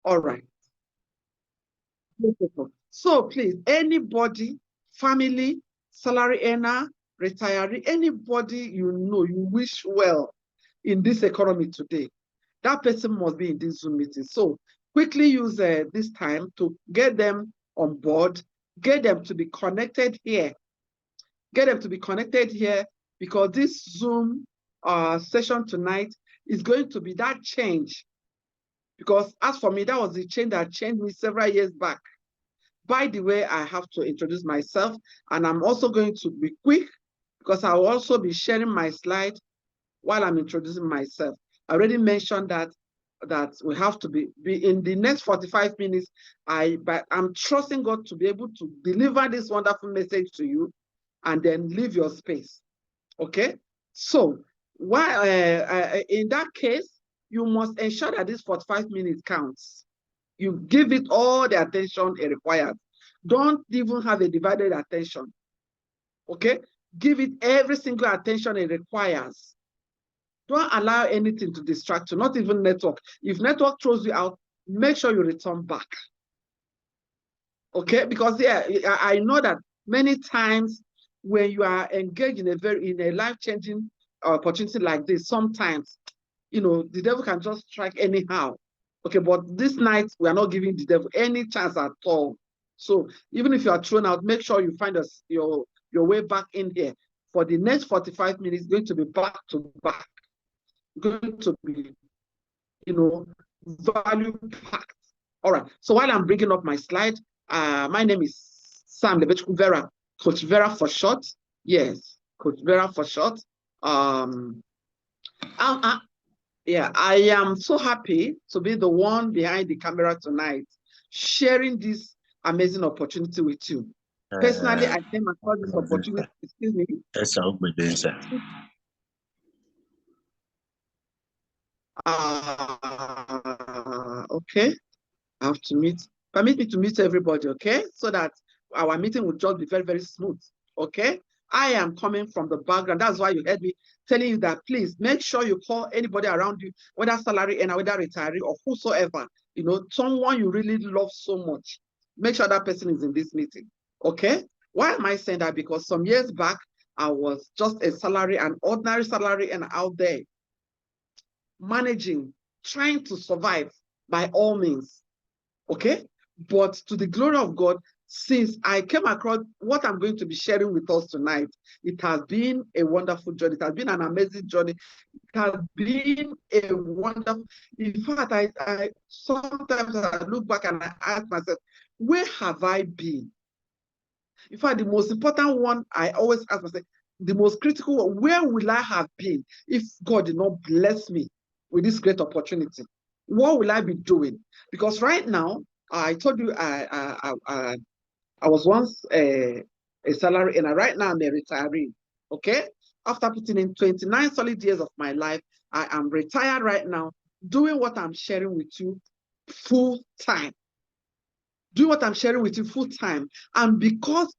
All right. Beautiful. So please, anybody, family, salary earner, retiree, anybody you know, you wish well in this economy today, that person must be in this Zoom meeting. So quickly use this time to get them on board, get them to be connected here. Get them to be connected here, because this Zoom session tonight is going to be that change. Because as for me, that was the change that changed me several years back. By the way, I have to introduce myself, and I'm also going to be quick because I'll also be sharing my slide while I'm introducing myself. I already mentioned that we have to be in the next 45 minutes. But I'm trusting God to be able to deliver this wonderful message to you and then leave your space. Okay? So while in that case, you must ensure that this 45 minutes counts. You give it all the attention it requires. Don't even have a divided attention. Okay? Give it every single attention it requires. Don't allow anything to distract you, not even network. If network throws you out, make sure you return back. Okay? Because yeah, I know that many times when you are engaged in a life-changing opportunity like this, sometimes, you know, the devil can just strike anyhow. Okay, but this night we are not giving the devil any chance at all. So even if you are thrown out, make sure you find your way back in here. For the next 45 minutes, going to be back to back. Going to be, you know, value packed. All right. So while I'm bringing up my slide, my name is Sam Lebechukwu Vera, Coach Vera for short. Yes, Coach Vera for short. Yeah, I am so happy to be the one behind the camera tonight, sharing this amazing opportunity with you. Personally, I came across this opportunity. Excuse me. Okay. I have to permit me to meet everybody, okay? So that our meeting will just be very, very smooth, okay? I am coming from the background. That's why you heard me telling you that please make sure you call anybody around you, whether salary earner, whether retiree, or whosoever, you know, someone you really love so much. Make sure that person is in this meeting, okay? Why am I saying that? Because some years back, I was just an ordinary salary earner out there, managing, trying to survive by all means. Okay, but to the glory of God, since I came across what I'm going to be sharing with us tonight, it has been a wonderful journey. It has been an amazing journey. It has been a wonderful. In fact, I sometimes I look back and I ask myself, where have I been? In fact, the most important one I always ask myself, the most critical one, where will I have been if God did not bless me with this great opportunity? What will I be doing? Because right now, I told you I was once a salary earner. Right now, I'm a retiree. Okay? After putting in 29 solid years of my life, I am retired right now, doing what I'm sharing with you full time. Doing what I'm sharing with you full time. And because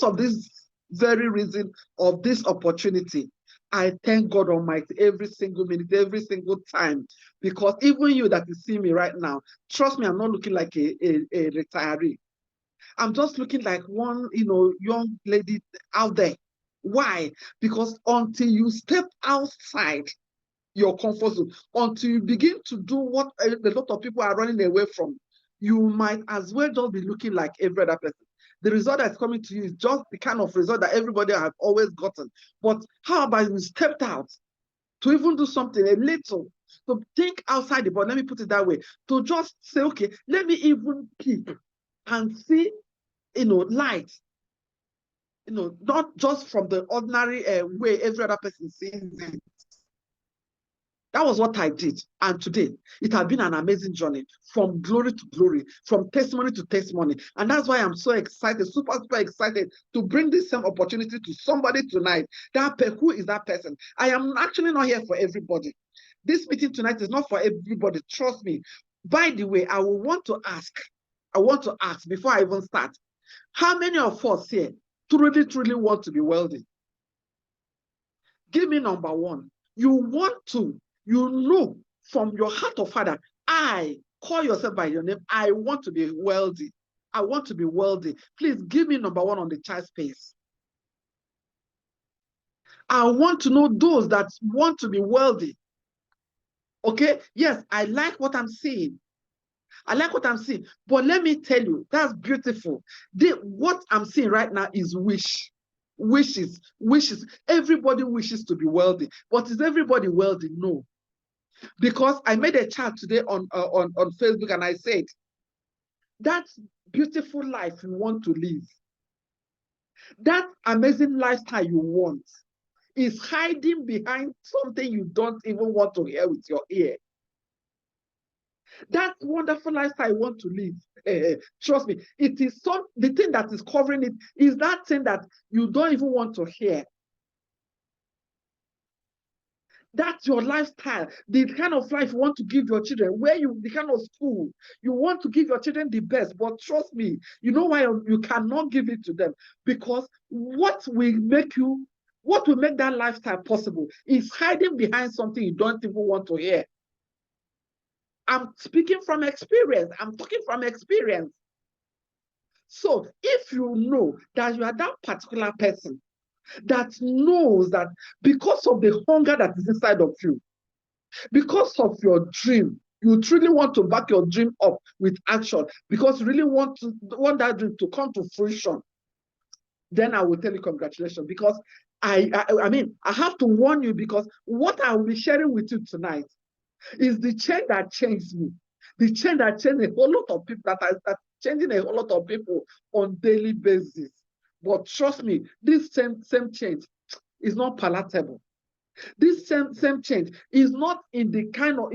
of this very reason of this opportunity, I thank God Almighty every single minute, every single time. Because even you that you see me right now, trust me, I'm not looking like a retiree. I'm just looking like one, you know, young lady out there. Why? Because until you step outside your comfort zone, until you begin to do what a lot of people are running away from, you might as well just be looking like every other person. The result that's coming to you is just the kind of result that everybody has always gotten. But how about you stepped out to even do something a little, to think outside the box, let me put it that way, to just say, okay, let me even peep and see, you know, light, you know, not just from the ordinary way every other person sees it. That was what I did. And today, it has been an amazing journey from glory to glory, from testimony to testimony. And that's why I'm so excited, super, super excited to bring this same opportunity to somebody tonight. Who is that person? I am actually not here for everybody. This meeting tonight is not for everybody. Trust me. By the way, I want to ask before I even start, how many of us here truly, truly want to be wealthy? Give me number one. You want to, you know from your heart of heart, I Call yourself by your name. I want to be wealthy. I want to be wealthy. Please give me number one on the chat space. I want to know those that want to be wealthy. Okay? Yes, I like what I'm seeing. I like what I'm seeing. But let me tell you, that's beautiful. What I'm seeing right now is wishes. Everybody wishes to be wealthy. But is everybody wealthy? No. Because I made a chart today on Facebook, and I said, that beautiful life you want to live, that amazing lifestyle you want, is hiding behind something you don't even want to hear with your ear. That wonderful lifestyle I want to live, trust me, it is the thing that is covering it is that thing that you don't even want to hear. That's your lifestyle, the kind of life you want to give your children, the kind of school you want to give your children the best. But trust me, you know why you cannot give it to them? Because what will make that lifestyle possible is hiding behind something you don't even want to hear. I'm speaking from experience. I'm talking from experience. So if you know that you are that particular person that knows that because of the hunger that is inside of you, because of your dream, you truly want to back your dream up with action, because you really want that dream to come to fruition, then I will tell you congratulations. Because I have to warn you, because what I will be sharing with you tonight is the change that changed me. The change that changed a whole lot of people, that I start changing a whole lot of people on daily basis. But trust me, this same change is not palatable. This same change is not in the kind of,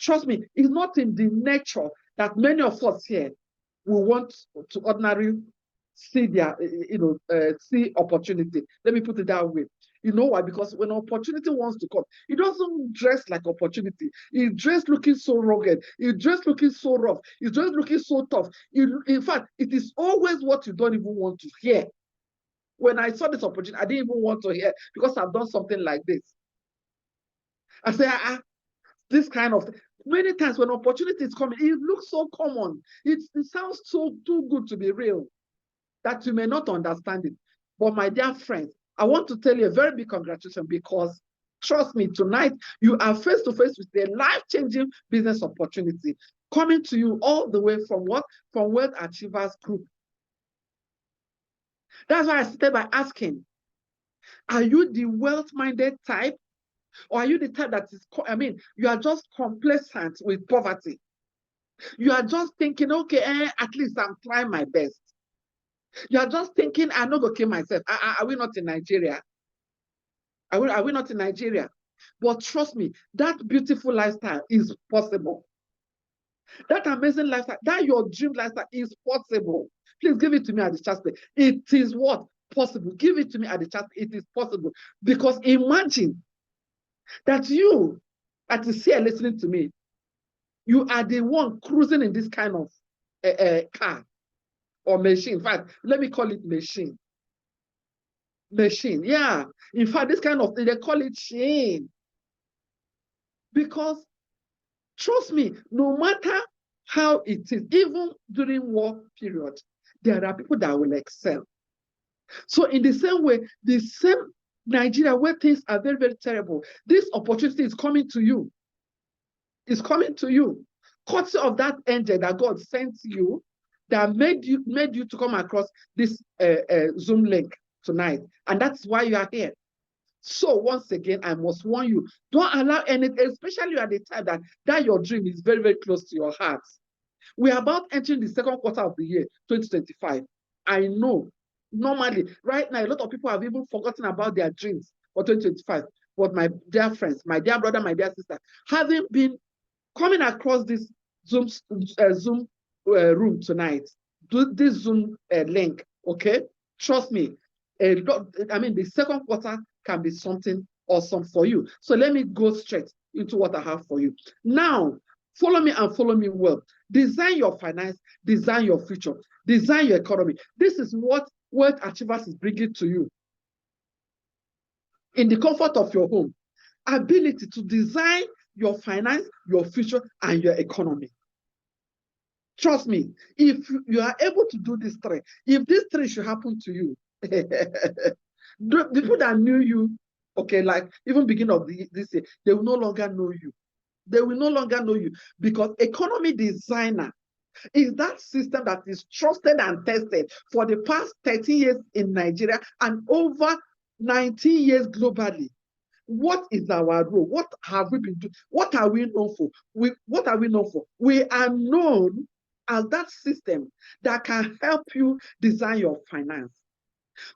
trust me, it's not in the nature that many of us here will want to ordinarily see see opportunity. Let me put it that way. You know why? Because when opportunity wants to come, it doesn't dress like opportunity. It dress looking so rugged. It dress looking so rough. It dress looking so tough. In fact, it is always what you don't even want to hear. When I saw this opportunity, I didn't even want to hear, because I've done something like this. I say, this kind of thing. Many times when opportunity is coming, it looks so common. It sounds so too good to be real that you may not understand it. But my dear friends, I want to tell you a very big congratulations, because trust me, tonight you are face to face with a life-changing business opportunity coming to you all the way from what? From Wealth Achievers Group. That's why I started by asking, are you the wealth-minded type? Or are you the type that is, you are just complacent with poverty? You are just thinking, okay, at least I'm trying my best. You are just thinking, I'm not going to kill myself. Are we not in Nigeria? Are we not in Nigeria? But trust me, that beautiful lifestyle is possible. That amazing lifestyle, that your dream lifestyle is possible. Please give it to me at the chat. It is what? Possible. Give it to me at the chat. It is possible. Because imagine that you, that is here listening to me, you are the one cruising in this kind of car or machine. In fact, let me call it machine. Machine, yeah. In fact, this kind of thing, they call it chain. Because trust me, no matter how it is, even during war period, there are people that will excel. So in the same way, the same Nigeria where things are very, very terrible, this opportunity is coming to you. It's coming to you. Courtesy of that angel that God sent you, that made you to come across this Zoom link tonight. And that's why you are here. So once again, I must warn you, don't allow anything, especially at the time that your dream is very, very close to your heart. We are about entering the second quarter of the year, 2025. I know, normally, right now, a lot of people have even forgotten about their dreams for 2025. But my dear friends, my dear brother, my dear sister, having been coming across this Zoom room tonight, do this Zoom link, okay? Trust me, the second quarter can be something awesome for you. So let me go straight into what I have for you. Now, follow me and follow me well. Design your finance, design your future, design your economy. This is what Wealth Achievers is bringing to you. In the comfort of your home, ability to design your finance, your future, and your economy. Trust me, if you are able to do these three, if these three should happen to you, the people that knew you, okay, like even beginning of this year, they will no longer know you. They will no longer know you, because economy designer is that system that is trusted and tested for the past 13 years in Nigeria and over 19 years globally. What is our role? What have we been doing? What are we known for? What are we known for? We are known as that system that can help you design your finance.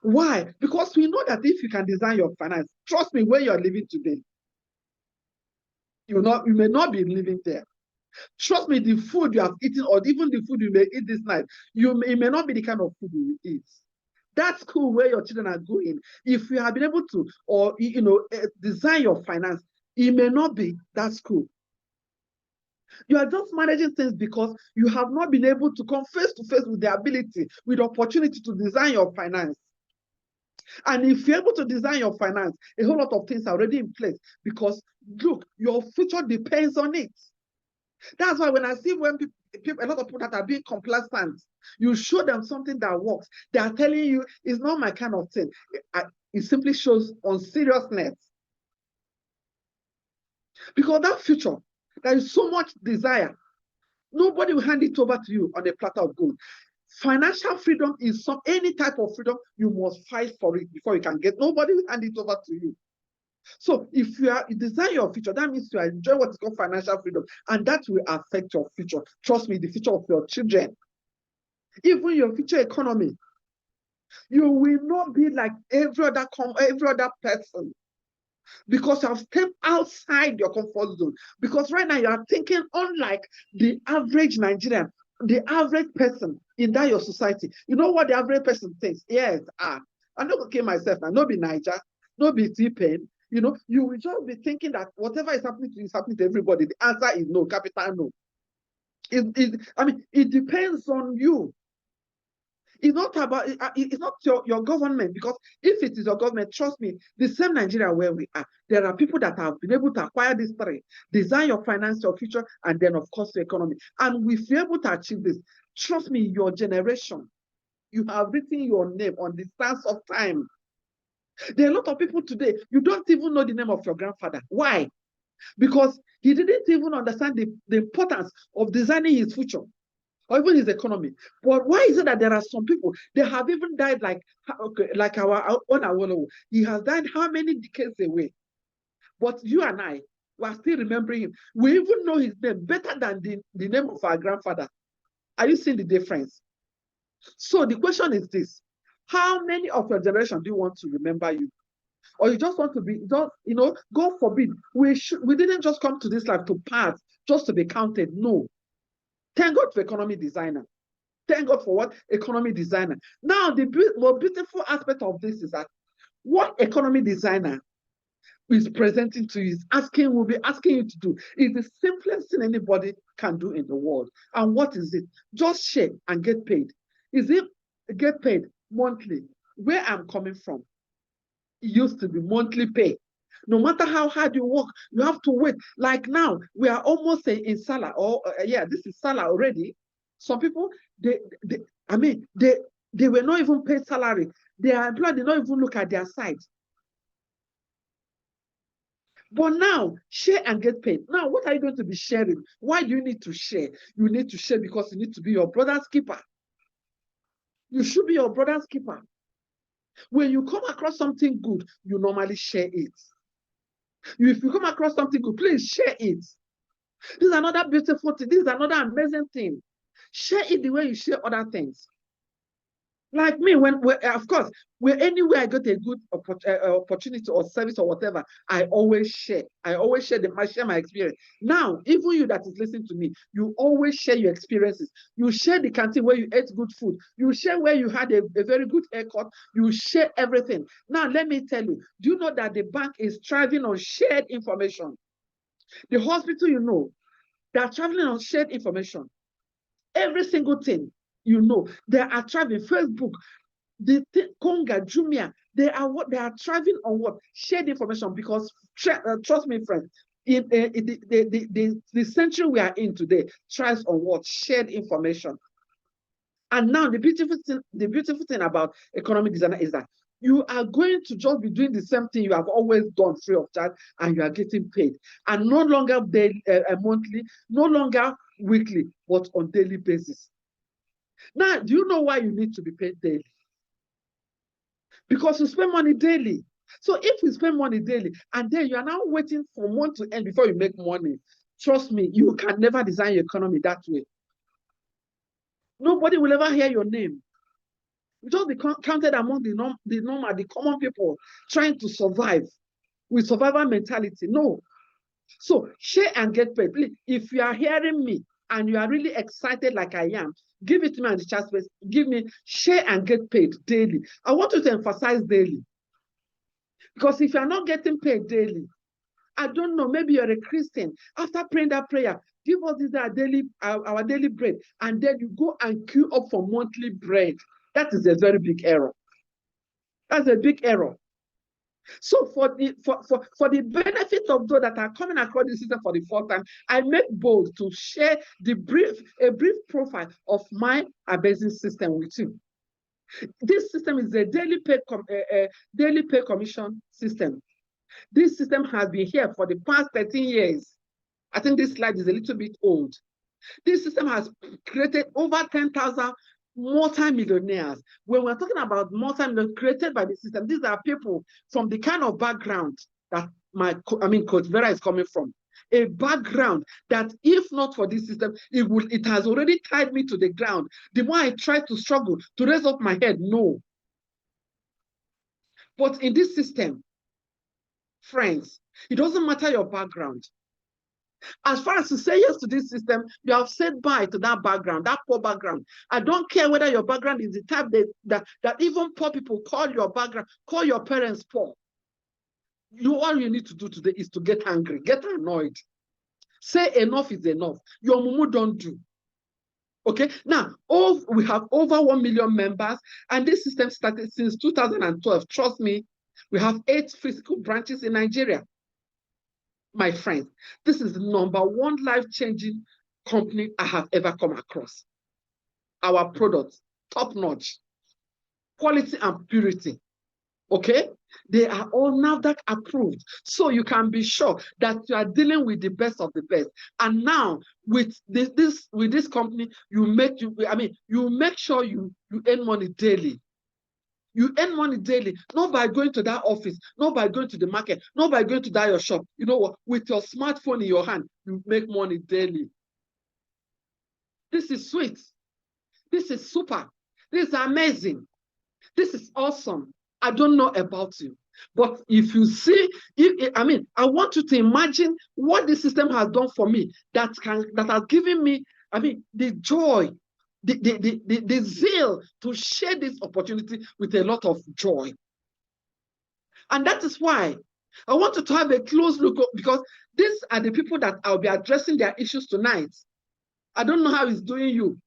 Why? Because we know that if you can design your finance, trust me, where you're living today, you may not be living there. Trust me, the food you have eaten, or even the food you may eat this night, it may not be the kind of food you will eat. That school where your children are going, if you have been able to, or design your finance, it may not be that school. You are just managing things because you have not been able to come face to face with the ability, with the opportunity to design your finance. And if you're able to design your finance, a whole lot of things are already in place, because look, your future depends on it. That's why when I see when a lot of people that are being complacent, you show them something that works, they are telling you it's not my kind of thing. It simply shows unseriousness. Because that future, there is so much desire. Nobody will hand it over to you on a platter of gold. Financial freedom is any type of freedom, you must fight for it before you can get. Nobody will hand it over to you. So if you design your future, that means you enjoy what is called financial freedom, and that will affect your future. Trust me, the future of your children, even your future economy. You will not be like every other person, because you have stepped outside your comfort zone. Because right now you are thinking unlike the average Nigerian, the average person in that your society. You know what the average person thinks? Yes, I know okay myself, and no be Niger, no be T-Pain. You will just be thinking that whatever is happening to you is happening to everybody. The answer is no, capital no. It depends on you. It's not about, it's not your government, because if it is your government, trust me, the same Nigeria where we are, there are people that have been able to acquire these three: design your finance, your future, and then of course the economy. And if you're able to achieve this, trust me, your generation, you have written your name on the sands of time. There are a lot of people today, you don't even know the name of your grandfather. Why? Because he didn't even understand the importance of designing his future or even his economy. But why is it that there are some people, they have even died like our own Awolowo? He has died how many decades away? But you and I, we are still remembering him. We even know his name better than the name of our grandfather. Are you seeing the difference? So the question is this: how many of your generation do you want to remember you? Or you just want to be, God forbid, we didn't just come to this life to pass, just to be counted. No. Thank God for economy designer. Thank God for what? Economy designer. Now, the more beautiful aspect of this is that what economy designer is presenting to you, will be asking you to do, is the simplest thing anybody can do in the world. And what is it? Just share and get paid. Is it get paid monthly? Where I'm coming from, it used to be monthly pay. No matter how hard you work, you have to wait. Like now, we are almost in Salah, this is Salah already. Some people, they were not even paid salary. Their employer did not even look at their side. But now, share and get paid. Now, what are you going to be sharing? Why do you need to share? You need to share because you need to be your brother's keeper. You should be your brother's keeper. When you come across something good, you normally share it. If you come across something good, please share it. This is another beautiful thing. This is another amazing thing. Share it the way you share other things. Like me, of course, anywhere I get a good opportunity or service or whatever, I always share. I always share my experience. Now, even you that is listening to me, you always share your experiences. You share the canteen where you ate good food. You share where you had a very good haircut. You share everything. Now, let me tell you, do you know that the bank is thriving on shared information? The hospital, they are traveling on shared information. Every single thing, they are traveling. Facebook, Konga, Jumia, they are thriving on what? Shared information. Because trust me, friends, The century we are in today thrives on what? Shared information. And now the beautiful thing about economic designer is that you are going to just be doing the same thing you have always done free of charge, and you are getting paid. And no longer daily, monthly, no longer weekly, but on daily basis. Now, do you know why you need to be paid daily? Because you spend money daily. So if you spend money daily and then you are now waiting for month to end before you make money, trust me, you can never design your economy that way. Nobody will ever hear your name. You just be counted among the common people trying to survive with survival mentality. No. So share and get paid. Please, if you are hearing me and you are really excited like I am, give it to me in the chat space. Give me share and get paid daily. I want you to emphasize daily. Because if you're not getting paid daily, I don't know, maybe you're a Christian. After praying that prayer, give us this our daily bread, and then you go and queue up for monthly bread. That is a very big error. That's a big error. So for the benefit of those that are coming across the system for the first time, I make bold to share a brief profile of my amazing system with you. This system is a daily pay commission system. This system has been here for the past 13 years. I think this slide is a little bit old. This system has created over 10,000 multi-millionaires. When we're talking about multi-millionaires created by the system, these are people from the kind of background that Coach Vera is coming from. A background that if not for this system, it has already tied me to the ground. The more I try to struggle to raise up my head, no. But in this system, friends, it doesn't matter your background. As far as to say yes to this system, you have said bye to that background, that poor background. I don't care whether your background is the type that even poor people call your background, call your parents poor. All you need to do today is to get angry, get annoyed. Say enough is enough. Your mumu don't do. Okay, now we have over 1 million members, and this system started since 2012. Trust me, we have 8 physical branches in Nigeria. My friends, this is the #1 life-changing company I have ever come across. Our products, top-notch, quality and purity. Okay, they are all NAFDAC approved, so you can be sure that you are dealing with the best of the best. And now with this company, you make sure you earn money daily. You earn money daily, not by going to that office, not by going to the market, not by going to that your shop. You know what? With your smartphone in your hand, you make money daily. This is sweet. This is super. This is amazing. This is awesome. I don't know about you, but if you see, I want you to imagine what the system has done for me that has given me, the joy, the zeal to share this opportunity with a lot of joy. And that is why I want you to have a close look, because these are the people that I'll be addressing their issues tonight. I don't know how it's doing you.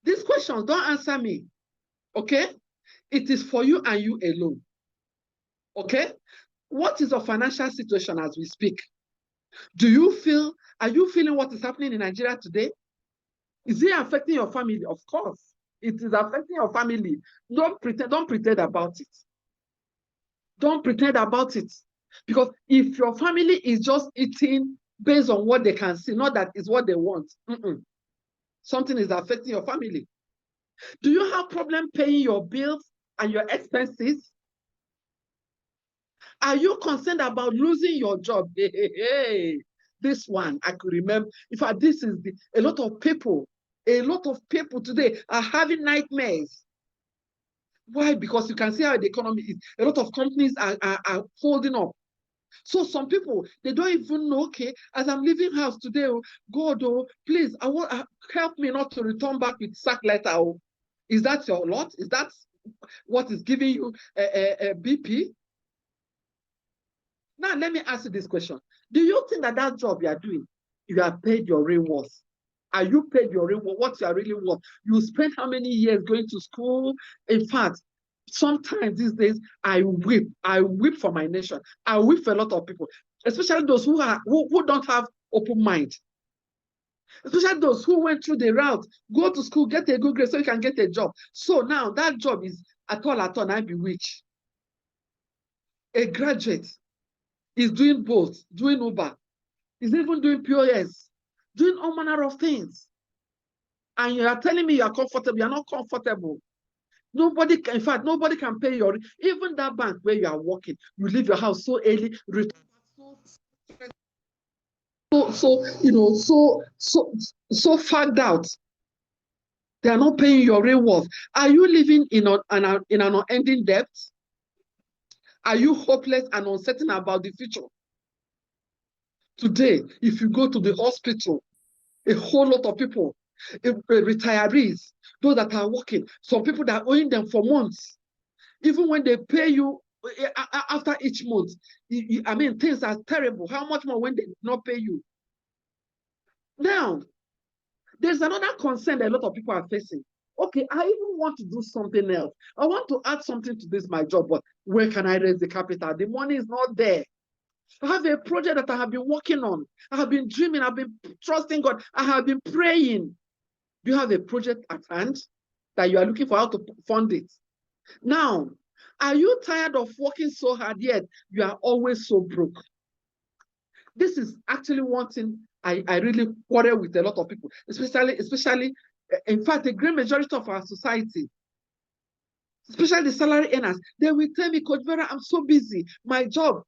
These questions, don't answer me, okay? It is for you and you alone, okay? What is your financial situation as we speak? Are you feeling what is happening in Nigeria today? Is it affecting your family? Of course, it is affecting your family. Don't pretend about it. Don't pretend about it. Because if your family is just eating based on what they can see, not that is what they want, something is affecting your family. Do you have problem paying your bills and your expenses? Are you concerned about losing your job? This one, I could remember. In fact, this is a lot of people today are having nightmares. Why? Because you can see how the economy is. A lot of companies are folding up. So some people, they don't even know, okay, as I'm leaving house today, God, please, help me not to return back with sack letter. Is that your lot? Is that what is giving you a BP? Now, let me ask you this question. Do you think that job you are doing, you are paid your real worth? Are you paid your real worth? What you are really worth? You spent how many years going to school? In fact, sometimes these days, I weep for my nation. I weep for a lot of people. especially those who don't have open mind, especially those who went through the route, go to school, get a good grade so you can get a job. So now that job is at all, I bewitch. A graduate is doing both, doing Uber, is even doing POS, doing all manner of things. And you are telling me you are comfortable. You are not comfortable. Nobody can, in fact, nobody can pay your, even that bank where you are working, you leave your house so early, return so fagged out. They are not paying your real worth. Are you living in an unending debt? Are you hopeless and uncertain about the future? Today, if you go to the hospital, a whole lot of people, retirees, those that are working, some people that are owing them for months, even when they pay you after each month, I mean, things are terrible. How much more when they not pay you? Now, there's another concern that a lot of people are facing. Okay, I even want to do something else. I want to add something to this, my job, but where can I raise the capital? The money is not there. I have a project that I have been working on. I have been dreaming. I've been trusting God. I have been praying. Do you have a project at hand that you are looking for how to fund it? Now, are you tired of working so hard yet you are always so broke? This is actually one thing I really quarrel with a lot of people, especially, in fact, a great majority of our society, especially the salary earners. They will tell me, Coach Vera, I'm so busy. My job.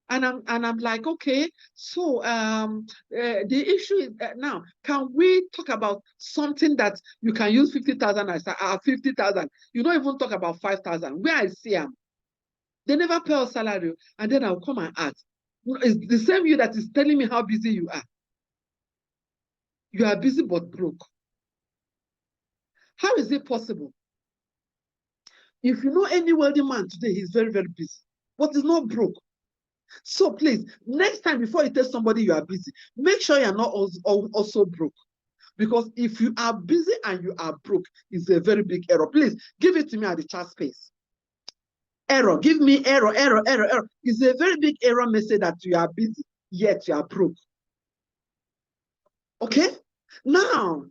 And I'm like, okay, so the issue is now, can we talk about something that you can use 50,000 as 50,000? You don't even talk about 5,000. Where I see them, they never pay us salary, and then I'll come and ask. It's the same you that is telling me how busy you are. You are busy but broke. How is it possible? If you know any wealthy man today, he's very, very busy, but he's not broke. So please, next time before you tell somebody you are busy, make sure you're not also broke. Because if you are busy and you are broke, it's a very big error. Please give it to me at the chat space. Error, give me error. It's a very big error message that you are busy, yet you are broke. Okay? Now,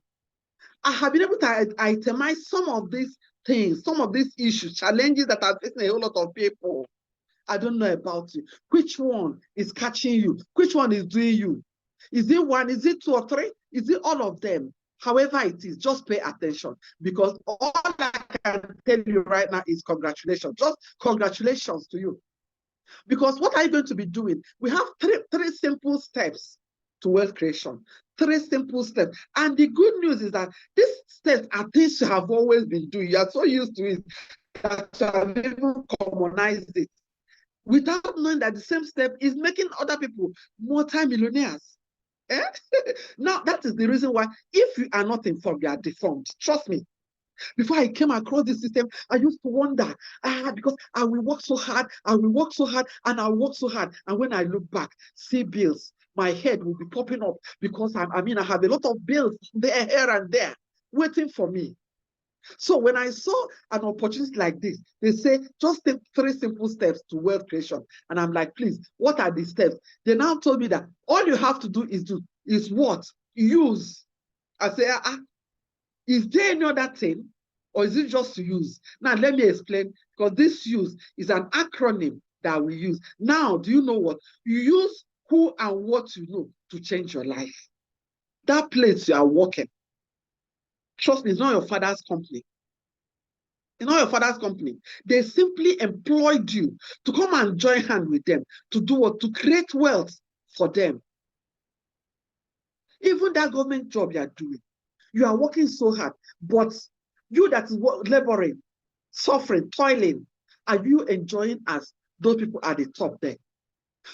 I have been able to itemize some of these things, some of these issues, challenges that are facing a whole lot of people. I don't know about you. Which one is catching you? Which one is doing you? Is it one? Is it two or three? Is it all of them? However it is, just pay attention, because all I can tell you right now is congratulations. Just congratulations to you. Because what are you going to be doing? We have three simple steps to wealth creation. 3 simple steps. And the good news is that these steps are things you have always been doing. You are so used to it that you have even commonized it, without knowing that the same step is making other people multi-millionaires. Eh? Now, that is the reason why, if you are not informed, you are deformed. Trust me. Before I came across this system, I used to wonder, because I will work so hard, and I work so hard. And when I look back, see bills, my head will be popping up, because I have a lot of bills there, here and there, waiting for me. So when I saw an opportunity like this, they say, just take 3 simple steps to wealth creation. And I'm like, please, what are the steps? They now told me that all you have to do is what? Use. I say, is there any other thing, or is it just to use? Now, let me explain, because this use is an acronym that we use. Now, do you know what? You use who and what you know to change your life. That place you are working, trust me, it's not your father's company. It's not your father's company. They simply employed you to come and join hands with them to do what? To create wealth for them. Even that government job you are doing, you are working so hard, but you that is laboring, suffering, toiling, are you enjoying as those people at the top there?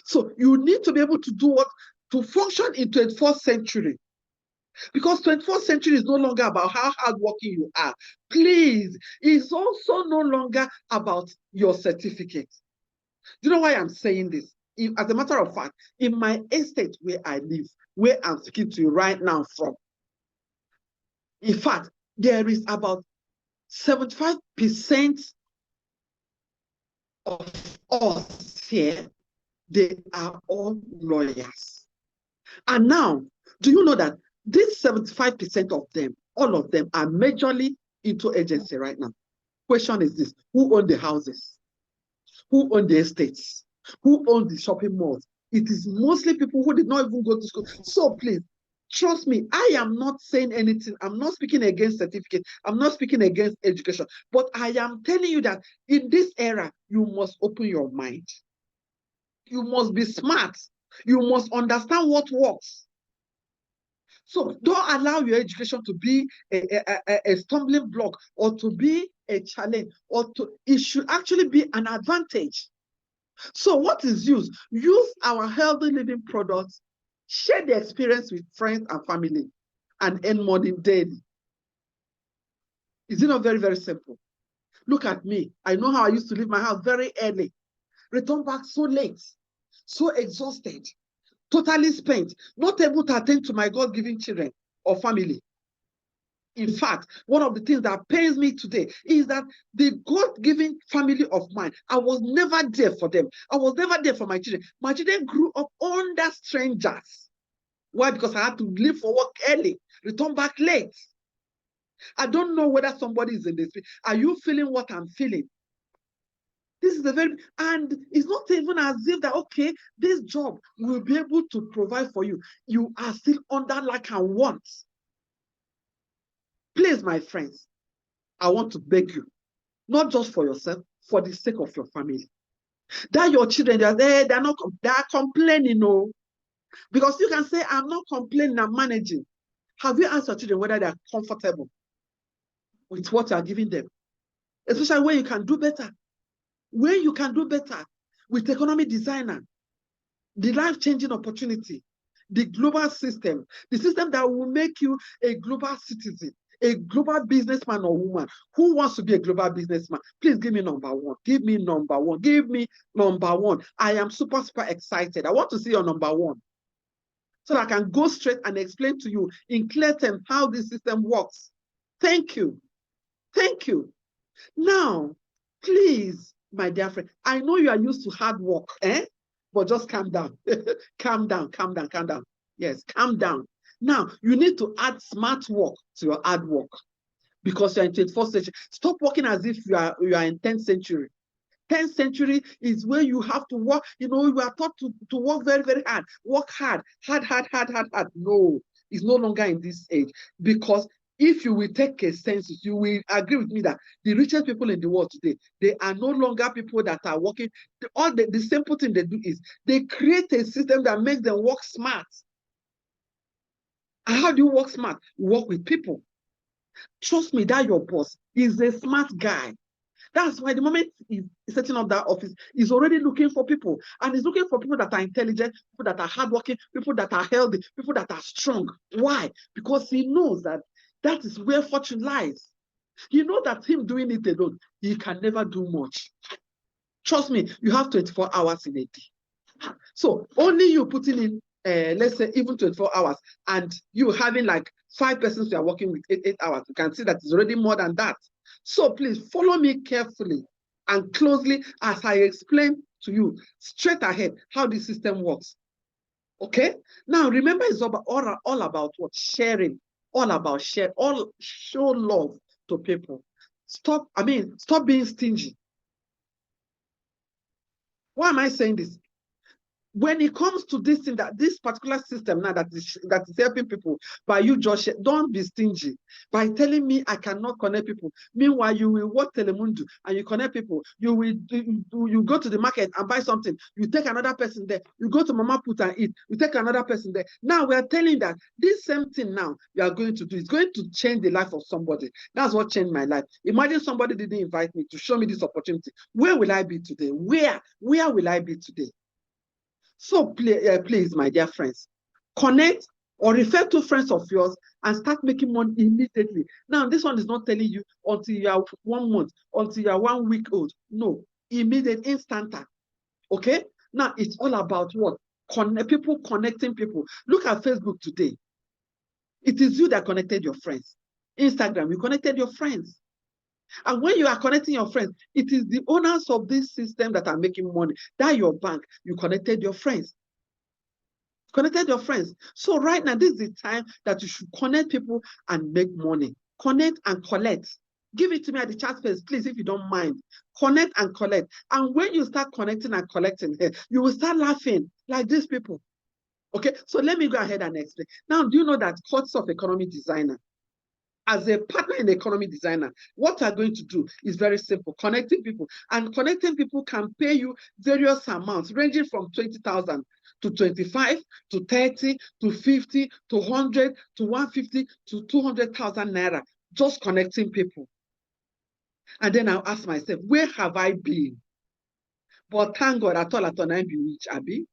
So you need to be able to do what? To function in 21st century. Because 21st century is no longer about how hardworking you are. Please, it's also no longer about your certificate. Do you know why I'm saying this? As a matter of fact, in my estate where I live, where I'm speaking to you right now from, in fact, there is about 75% of us here They are all lawyers. And now, do you know that this 75% of them, all of them are majorly into agency right now? Question is this: who own the houses? Who own the estates? Who own the shopping malls? It is mostly people who did not even go to school. So please, trust me, I am not saying anything. I'm not speaking against certificate. I'm not speaking against education. But I am telling you that in this era, you must open your mind. You must be smart. You must understand what works. So don't allow your education to be a stumbling block or to be a challenge, or it should actually be an advantage. So what is used? Use our healthy living products, share the experience with friends and family, and earn money daily. Is it not very, very simple? Look at me. I know how I used to leave my house very early, return back so late, so exhausted, totally spent, not able to attend to my God-given children or family. In fact, one of the things that pains me today is that the God-given family of mine, I was never there for them. I was never there for my children. My children grew up under strangers. Why? Because I had to leave for work early, return back late. I don't know whether somebody is in this. Are you feeling what I'm feeling? This is and it's not even as if that, okay, this job will be able to provide for you. You are still under lack and want. Please, my friends, I want to beg you, not just for yourself, for the sake of your family. That your children, they are complaining, no. Because you can say, I'm not complaining, I'm managing. Have you asked your children whether they are comfortable with what you are giving them? Especially when you can do better. When you can do better with economic designer, the life-changing opportunity, the global system, the system that will make you a global citizen, a global businessman or woman. Who wants to be a global businessman? Please give me number one. Give me number one. Give me number one. I am super, super excited. I want to see your number one, so that I can go straight and explain to you in clear terms how this system works. Thank you. Thank you. Now, please, my dear friend, I know you are used to hard work, but just calm down. Calm down, calm down, calm down. Yes, calm down. Now, you need to add smart work to your hard work, because you're in 21st century. Stop working as if you are in 10th century. 10th century is where you have to work. You are taught to work very, very hard. Work hard. No, it's no longer in this age. Because if you will take a census, you will agree with me that the richest people in the world today, they are no longer people that are working. The simple thing they do is they create a system that makes them work smart. And how do you work smart? You work with people. Trust me, that your boss is a smart guy. That's why the moment he's setting up that office, he's already looking for people. And he's looking for people that are intelligent, people that are hardworking, people that are healthy, people that are strong. Why? Because he knows that that is where fortune lies. He knows that him doing it alone, he can never do much. Trust me, you have 24 hours in a day. So only you putting in, let's say, even 24 hours, and you having like 5 persons you are working with 8 hours, you can see that it's already more than that. So please follow me carefully and closely as I explain to you straight ahead how the system works. Okay? Now remember, it's all about what? Sharing. All about share. All show love to people. Stop being stingy. Why am I saying this? When it comes to this thing, that this particular system now that is helping people, by you just don't be stingy by telling me I cannot connect people. Meanwhile, you will work Telemundo and you connect people. You go to the market and buy something. You take another person there. You go to Mama Put and eat. You take another person there. Now we are telling that this same thing now you are going to do is going to change the life of somebody. That's what changed my life. Imagine somebody didn't invite me to show me this opportunity. Where will I be today? Where will I be today? So please, my dear friends, connect or refer to friends of yours and start making money immediately. Now, this one is not telling you until you are 1 month, until you are 1 week old. No, immediate, instant. Okay? Now, it's all about what? People connecting people. Look at Facebook today. It is you that connected your friends. Instagram, you connected your friends. And when you are connecting your friends, it is the owners of this system that are making money. That your bank, you connected your friends. Connected your friends. So right now, this is the time that you should connect people and make money. Connect and collect. Give it to me at the chat space, please, if you don't mind. Connect and collect. And when you start connecting and collecting, you will start laughing like these people. Okay, so let me go ahead and explain. Now, do you know that course of economic designer, as a partner in economy designer, what we're going to do is very simple, connecting people. And connecting people can pay you various amounts, ranging from 20,000 to 25, to 30, to 50, to 100, to 150, to 200,000 naira, just connecting people. And then I'll ask myself, where have I been? But thank God, at all, I be rich, Abi.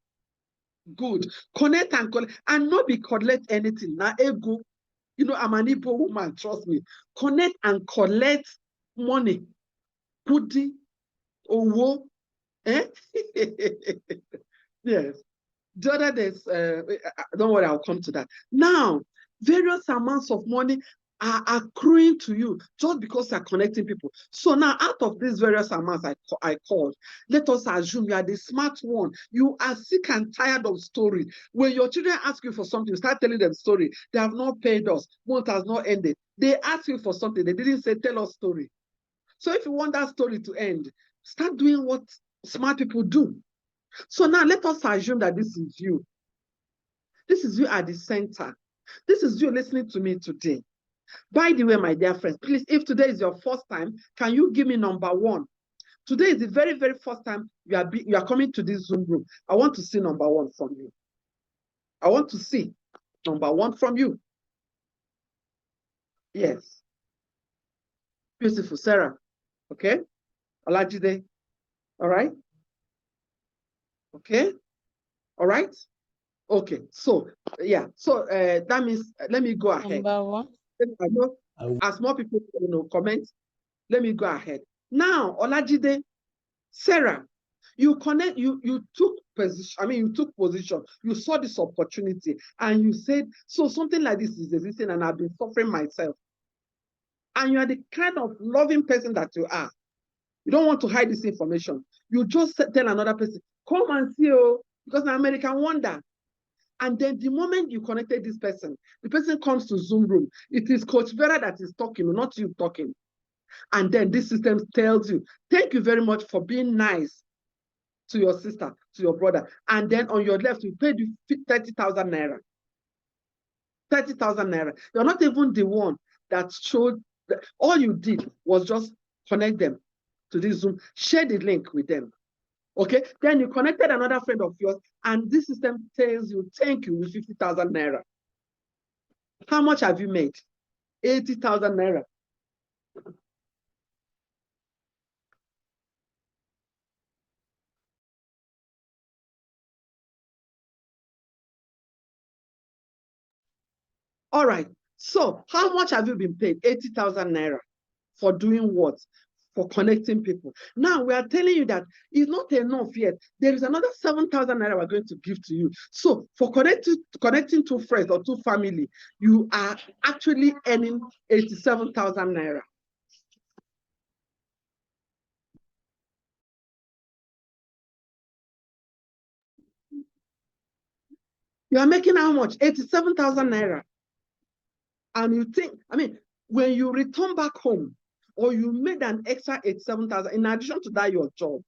Good. Connect and collect, and not be collect anything. Now, ego. You know, I'm an Igbo woman, trust me. Connect and collect money. Kudi, owo. Eh? Yes. The other days, don't worry, I'll come to that. Now, various amounts of money are accruing to you just because you're connecting people. So now, out of these various amounts I called, let us assume you are the smart one. You are sick and tired of story. When your children ask you for something, you start telling them story. They have not paid us. Month has not ended. They ask you for something. They didn't say, tell us story. So if you want that story to end, start doing what smart people do. So now let us assume that this is you. This is you at the center. This is you listening to me today. By the way, my dear friends, please, if today is your first time, can you give me number one? Today is the very, very first time you are coming to this Zoom room. I want to see number one from you. I want to see number one from you. Yes. Beautiful, Sarah. Okay. Olajide. All right. Okay. All right. Okay. So, yeah. So that means, let me go ahead. Number one. I know, as more people comment, let me go ahead. Now, Olajide, Sarah, you took position. You took position. You saw this opportunity, and you said, so something like this is existing, and I've been suffering myself. And you are the kind of loving person that you are. You don't want to hide this information. You just tell another person, come and see, because an American wonder. And then the moment you connected this person, the person comes to Zoom room. It is Coach Vera that is talking, not you talking. And then this system tells you, thank you very much for being nice to your sister, to your brother. And then on your left, we paid you 30,000 naira. 30,000 naira. You're not even the one that showed, all you did was just connect them to this Zoom, share the link with them. Okay, then you connected another friend of yours, and this system tells you, thank you, with 50,000 naira. How much have you made? 80,000 naira. All right, so how much have you been paid? 80,000 naira. For doing what? For connecting people. Now we are telling you that it's not enough yet. There is another 7,000 naira we're going to give to you. So for connecting two friends or two family, you are actually earning 87,000 naira. You are making how much? 87,000 naira. And you think, when you return back home, or you made an extra 87,000, in addition to that, your job,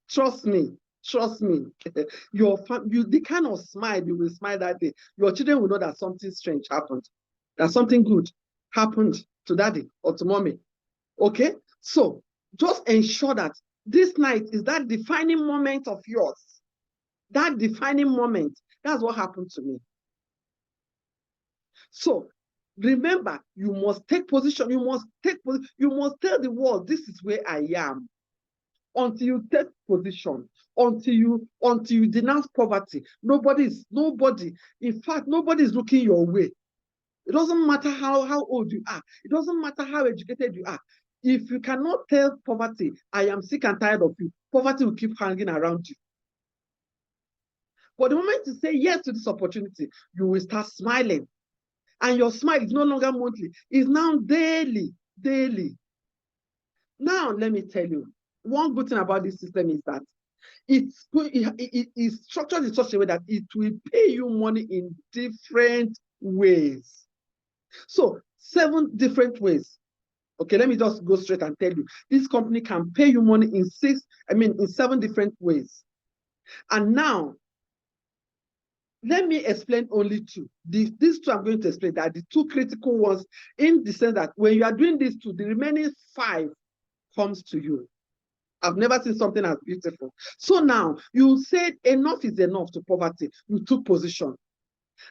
trust me, the kind of smile you will smile that day, your children will know that something strange happened, that something good happened to daddy or to mommy. Okay, so just ensure that this night is that defining moment of yours. That defining moment, that's what happened to me. So remember, you must take position. You must tell the world, this is where I am. Until you take position, until you denounce poverty, nobody, in fact, nobody is looking your way. It doesn't matter how old you are. It doesn't matter how educated you are. If you cannot tell poverty, I am sick and tired of you, poverty will keep hanging around you. But the moment you say yes to this opportunity, you will start smiling. And your smile is no longer monthly, it's now daily. Now, let me tell you, one good thing about this system is that it is structured in such a way that it will pay you money in different ways. So 7 different ways. Okay, let me just go straight and tell you. This company can pay you money in 7 different ways. And now, let me explain only 2. These 2 I'm going to explain that the 2 critical ones, in the sense that when you are doing these 2, the remaining 5 comes to you. I've never seen something as beautiful. So now you said enough is enough to poverty. You took position.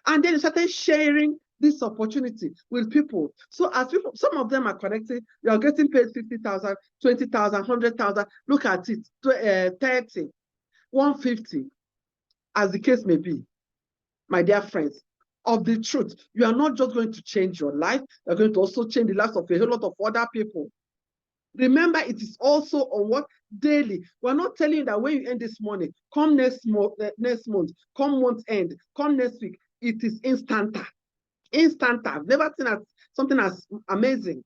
And then you started sharing this opportunity with people. So as people, some of them are connected, you are getting paid 50,000, 20,000, 100,000. Look at it, 30, 150, as the case may be. My dear friends, of the truth, you are not just going to change your life, you're going to also change the lives of a whole lot of other people. Remember, it is also on what? Daily. We're not telling you that when you earn this money, come next month, come month end, come next week. It is instant. Instant. I've never seen something as amazing.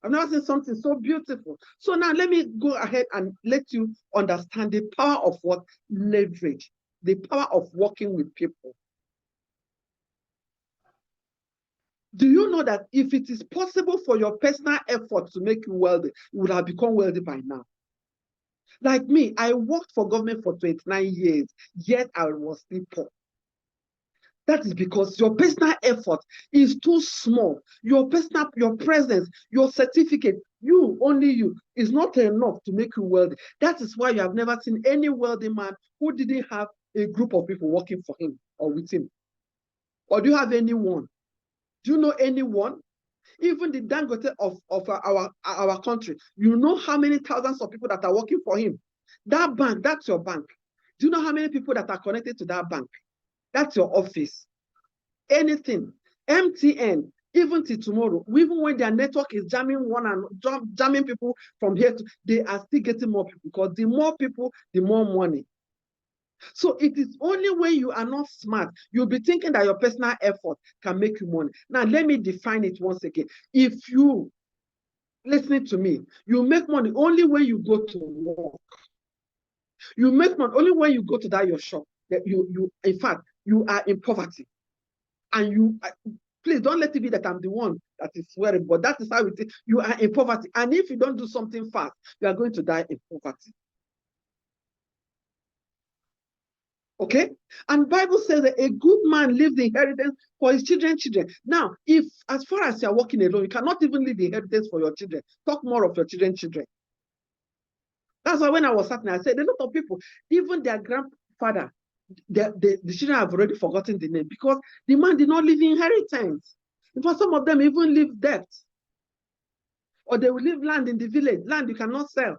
I've never seen something so beautiful. So now let me go ahead and let you understand the power of what? Leverage. The power of working with people. Do you know that if it is possible for your personal effort to make you wealthy, you would have become wealthy by now? Like me, I worked for government for 29 years, yet I was still poor. That is because your personal effort is too small. Your presence, your certificate, only you, is not enough to make you wealthy. That is why you have never seen any wealthy man who didn't have a group of people working for him or with him. Or do you have anyone? Do you know anyone? Even the Dangote of our country, you know how many thousands of people that are working for him? That bank, that's your bank. Do you know how many people that are connected to that bank? That's your office. Anything. MTN, even till tomorrow, even when their network is jamming jamming people from here, they are still getting more people, because the more people, the more money. So it is only when you are not smart, you'll be thinking that your personal effort can make you money. Now, let me define it once again. If you, listening to me, you make money only when you go to work. You make money only when you go to that your shop. That in fact, you are in poverty. And please don't let it be that I'm the one that is swearing, but that is how it is. You are in poverty. And if you don't do something fast, you are going to die in poverty. Okay? And Bible says that a good man leaves the inheritance for his children. Now, if as far as you're working alone, you cannot even leave the inheritance for your children. Talk more of your children. That's why when I was starting, I said a lot of people, even their grandfather, the children have already forgotten the name, because the man did not leave inheritance. In fact, some of them even leave debt. Or they will leave land in the village, land you cannot sell.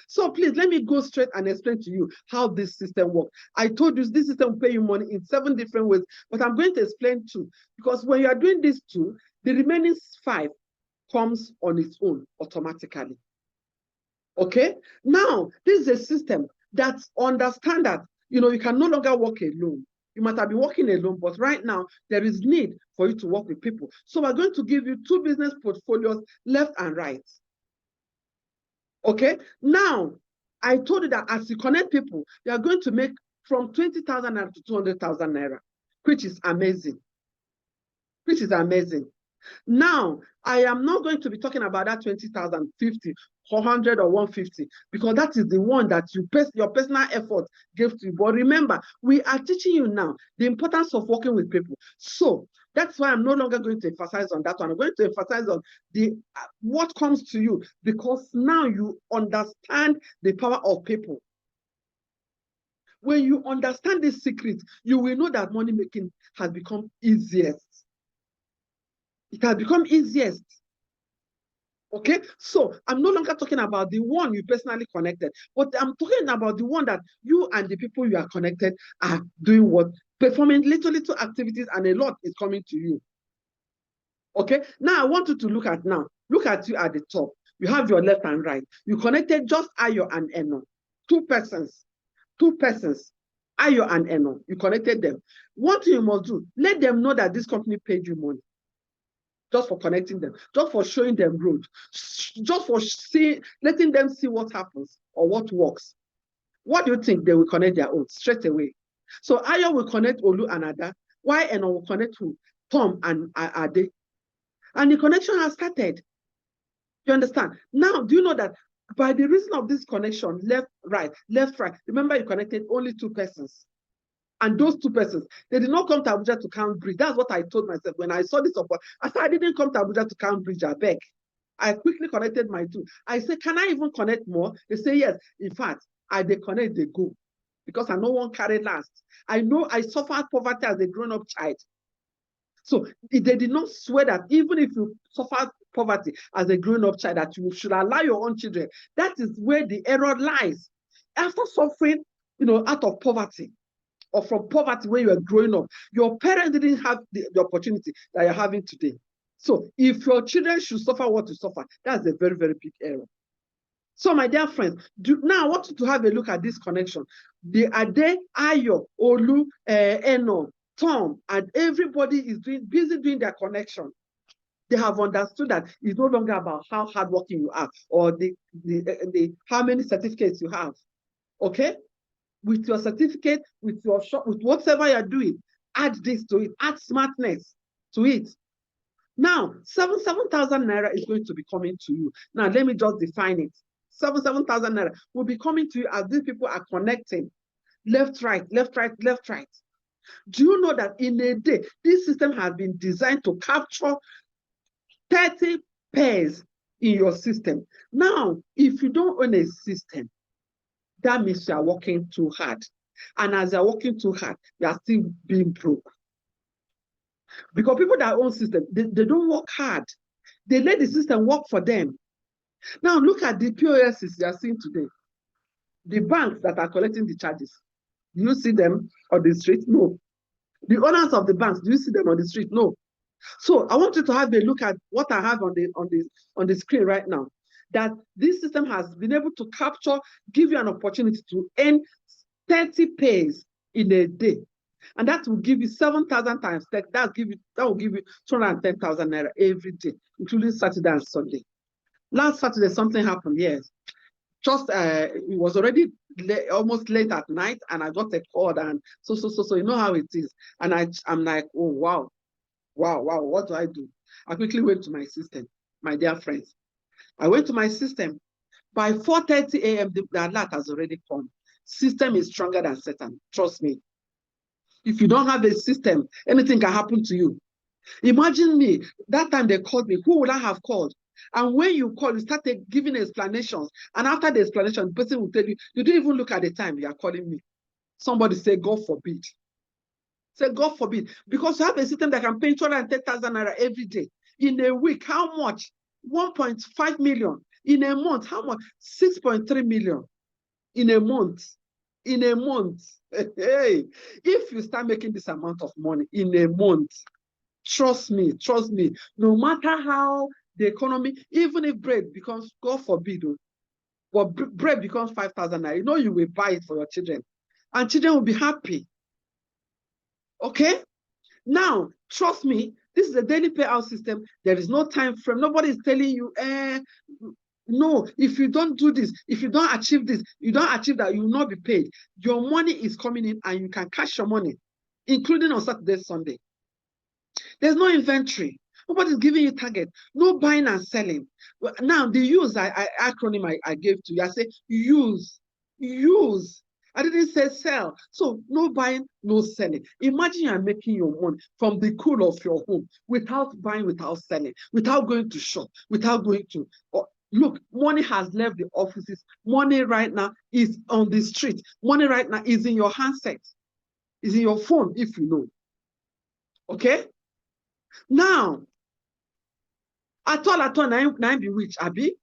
So please, let me go straight and explain to you how this system works. I told you this system will pay you money in 7 different ways, but I'm going to explain 2. Because when you are doing these 2, the remaining 5 comes on its own automatically. Okay? Now, this is a system that understands that, you can no longer work alone. You might have been working alone, but right now, there is need for you to work with people. So we're going to give you 2 business portfolios, left and right. Okay, now I told you that as you connect people, you are going to make from 20,000 naira to 200,000 naira, which is amazing. Which is amazing. Now, I am not going to be talking about that 20,000, 50, 400 or 150, because that is the one that your personal effort gave to you. But remember, we are teaching you now the importance of working with people. So that's why I'm no longer going to emphasize on that one. I'm going to emphasize on what comes to you, because now you understand the power of people. When you understand this secret, you will know that money making has become easiest. It has become easiest. Okay, so I'm no longer talking about the one you personally connected, but I'm talking about the one that you and the people you are connected are doing what? Performing little activities, and a lot is coming to you. Okay, now I want you to look at you at the top. You have your left and right. You connected just Ayo and Eno. 2 persons. Ayo and Eno. You connected them. What you must do, let them know that this company paid you money. just for connecting them, just for showing them road, just for letting them see what happens or what works. What do you think? They will connect their own straight away. So Ayo will connect Olu and Ada. Why Eno will connect who? Tom and Ade. And the connection has started. You understand? Now, do you know that by the reason of this connection, left, right, remember you connected only 2 persons. And those 2 persons, they did not come to Abuja to count bridge. That's what I told myself when I saw this. I said, I didn't come to Abuja to count bridge, I beg. I quickly connected my 2. I said, can I even connect more? They say, yes. In fact, they connect, they go. Because I know one carry last. I know I suffered poverty as a grown-up child. So they did not swear that even if you suffer poverty as a grown-up child, that you should allow your own children. That is where the error lies. After suffering, out of poverty, or from poverty when you are growing up, your parents didn't have the opportunity that you're having today. So if your children should suffer what you suffer, that's a very, very big error. So my dear friends, now I want you to have a look at this connection. The Ade, Ayo, Olu, Eno, Tom, and everybody is busy doing their connection. They have understood that it's no longer about how hardworking you are or the how many certificates you have. Okay? With your certificate, with your shop, with whatever you're doing, add this to it, add smartness to it. Now, 7,000 naira is going to be coming to you. Now, let me just define it. 7,000 naira will be coming to you as these people are connecting. Left, right, left, right, left, right. Do you know that in a day, this system has been designed to capture 30 pairs in your system? Now, if you don't own a system, that means you are working too hard. And as you're working too hard, you are still being broke. Because people that own system, they don't work hard. They let the system work for them. Now look at the POSs you are seeing today. The banks that are collecting the charges. Do you see them on the street? No. The owners of the banks, do you see them on the street? No. So I want you to have a look at what I have on the screen right now. That this system has been able to capture, give you an opportunity to earn 30 pays in a day. And that will give you 7,000 times. That will give you 210,000 naira every day, including Saturday and Sunday. Last Saturday, something happened, yes. Just, it was already almost late at night, and I got a call, and so you know how it is. And I'm like, oh, wow, what do I do? I quickly went to my system, my dear friends. I went to my system. By 4:30 a.m., the alert has already come. System is stronger than Satan, trust me. If you don't have a system, anything can happen to you. Imagine me, that time they called me, who would I have called? And when you call, you started giving explanations. And after the explanation, the person will tell you, you didn't even look at the time you are calling me. Somebody say, God forbid. Say, God forbid. Because you have a system that can pay 210,000 naira every day. In a week, how much? 1.5 million. In a month, how much? 6.3 million. In a month. In a month. Hey, if you start making this amount of money in a month, trust me, no matter how the economy, even if bread becomes, God forbid, but bread becomes 5,000 naira, you know you will buy it for your children. And children will be happy. Okay? Now, trust me, this is a daily payout system. There is no time frame. Nobody is telling you, no, if you don't do this, if you don't achieve this, you don't achieve that, you will not be paid. Your money is coming in and you can cash your money, including on Saturday, Sunday. There's no inventory. Nobody's giving you target. No buying and selling. Now, the use acronym I gave to you, I say use. I didn't say sell. So no buying, no selling. Imagine you are making your money from the cool of your home without buying, without selling, without going to shop, without going to... Look, money has left the offices. Money right now is on the street. Money right now is in your handset. Is in your phone, if you know. Okay? Now, at all, nine bewitched, Abi.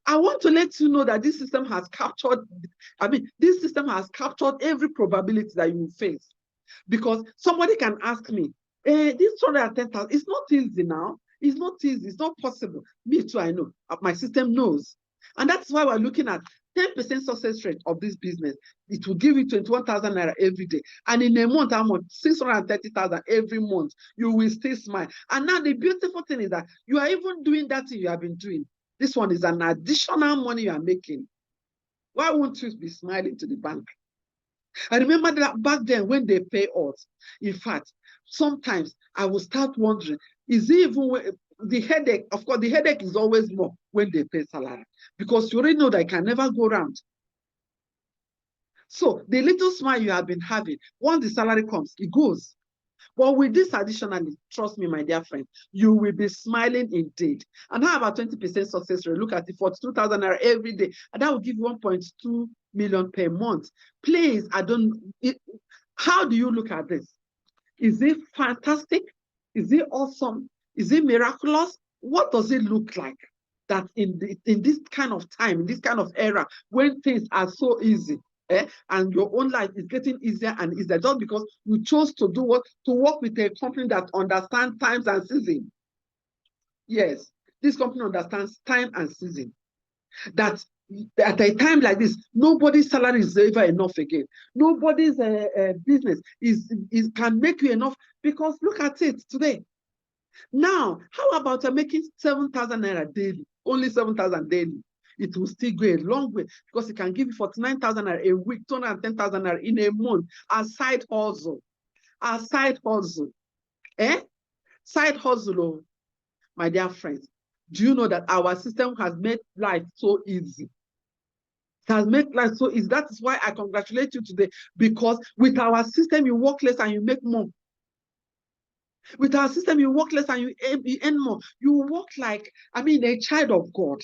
I want to let you know that this system has captured, this system has captured every probability that you will face. Because somebody can ask me, this 210,000, it's not easy now. It's not easy. It's not possible. Me too, I know. My system knows. And that's why we're looking at 10% success rate of this business, it will give you 21,000 naira every day. And in a month, how much? 630,000 every month. You will still smile. And now the beautiful thing is that you are even doing that thing you have been doing. This one is an additional money you are making. Why won't you be smiling to the bank? I remember that back then when they pay us, in fact, sometimes I will start wondering, is it even the headache? Of course, the headache is always more when they pay salary, because you already know that it can never go round. So the little smile you have been having, once the salary comes, it goes. But with this additionally, trust me, my dear friend, you will be smiling indeed. And how about 20% success rate? Look at the 42,000 naira every day, and that will give 1.2 million per month. Please, how do you look at this? Is it fantastic? Is it awesome? Is it miraculous? What does it look like that in this kind of time, in this kind of era, when things are so easy, and your own life is getting easier and easier, just because you chose to do what? To work with a company that understands times and season. Yes, this company understands time and season. That at a time like this, nobody's salary is ever enough again. Nobody's business can make you enough, because look at it today. Now, how about making 7,000 naira daily? Only 7,000 daily. It will still go a long way, because it can give you 49,000 naira a week, 210,000 naira in a month as side hustle. As side hustle. Side hustle, oh, my dear friends. Do you know that our system has made life so easy? It has made life so easy. That is why I congratulate you today, because with our system, you work less and you make more. With our system, you work less and you earn more. You work like, a child of God.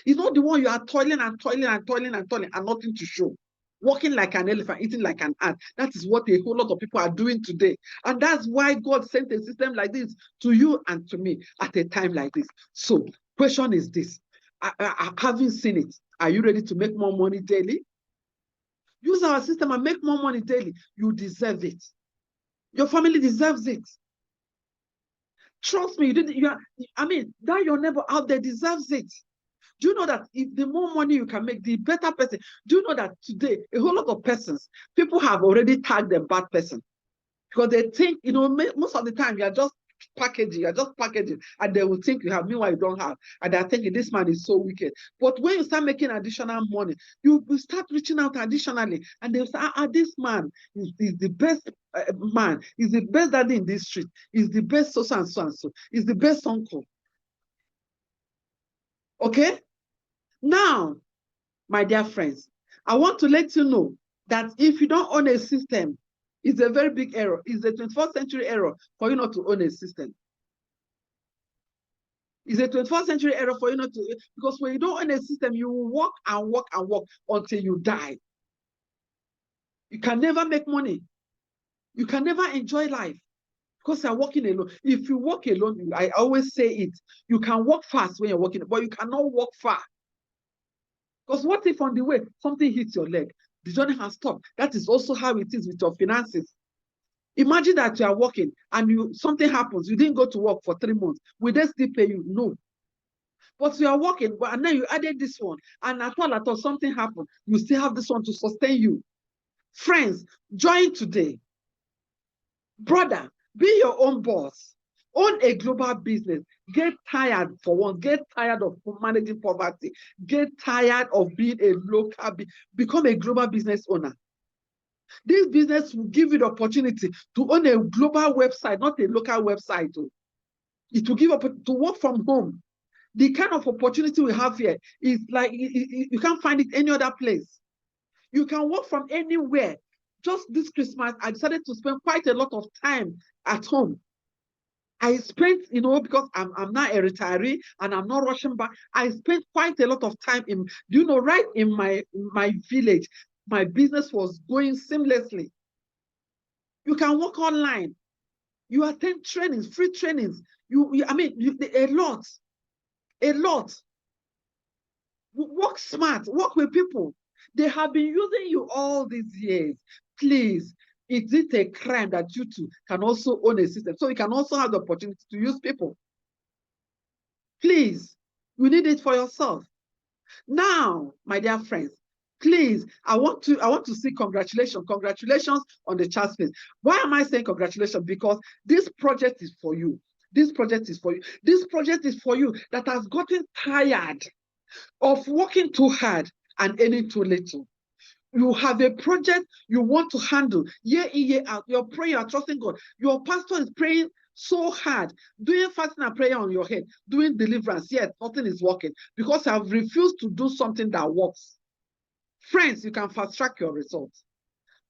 It's not the one you are toiling and toiling and toiling and toiling and nothing to show. Working like an elephant, eating like an ant. That is what a whole lot of people are doing today. And that's why God sent a system like this to you and to me at a time like this. So, question is this. Having seen it, are you ready to make more money daily? Use our system and make more money daily. You deserve it. Your family deserves it. Trust me, that your neighbor out there deserves it. Do you know that if the more money you can make, the better person? Do you know that today, a whole lot of persons, people have already tagged them bad person, because they think, most of the time you're just packaging, and they will think you have, meanwhile you don't have, and they're thinking this man is so wicked. But when you start making additional money, you start reaching out additionally, and they'll say, this man is the best man, is the best daddy in this street, is the best so and so and so, is the best uncle. Okay? Now, my dear friends, I want to let you know that if you don't own a system, it's a very big error. It's a 21st century error for you not to own a system. It's a 21st century error for you not to, because when you don't own a system, you will work and work and work until you die. You can never make money. You can never enjoy life, because you're working alone. If you work alone, I always say it, you can walk fast when you're working, but you cannot walk far. Because what if on the way, something hits your leg? The journey has stopped. That is also how it is with your finances. Imagine that you are working and something happens. You didn't go to work for 3 months. Will they still pay you? No. But you are working, and then you added this one. And at all, something happened. You still have this one to sustain you. Friends, join today. Brother, be your own boss. Own a global business. Get tired for once. Get tired of managing poverty. Get tired of being a local. Become a global business owner. This business will give you the opportunity to own a global website, not a local website. It will give you to work from home. The kind of opportunity we have here is like you can't find it any other place. You can work from anywhere. Just this Christmas, I decided to spend quite a lot of time at home. I spent, because I'm now a retiree and I'm not rushing back. I spent quite a lot of time right in my village. My business was going seamlessly. You can work online. You attend trainings, free trainings. A lot. Work smart. Work with people. They have been using you all these years. Please. Is it a crime that you too can also own a system? So you can also have the opportunity to use people. Please, you need it for yourself. Now, my dear friends, Please, I want to see congratulations. Congratulations on the chat space. Why am I saying congratulations? Because this project is for you. This project is for you. This project is for you that has gotten tired of working too hard and earning too little. You have a project you want to handle year in, year out. Your prayer, you are trusting God. Your pastor is praying so hard, doing fasting and prayer on your head, doing deliverance, yet nothing is working because you have refused to do something that works. Friends, you can fast track your results.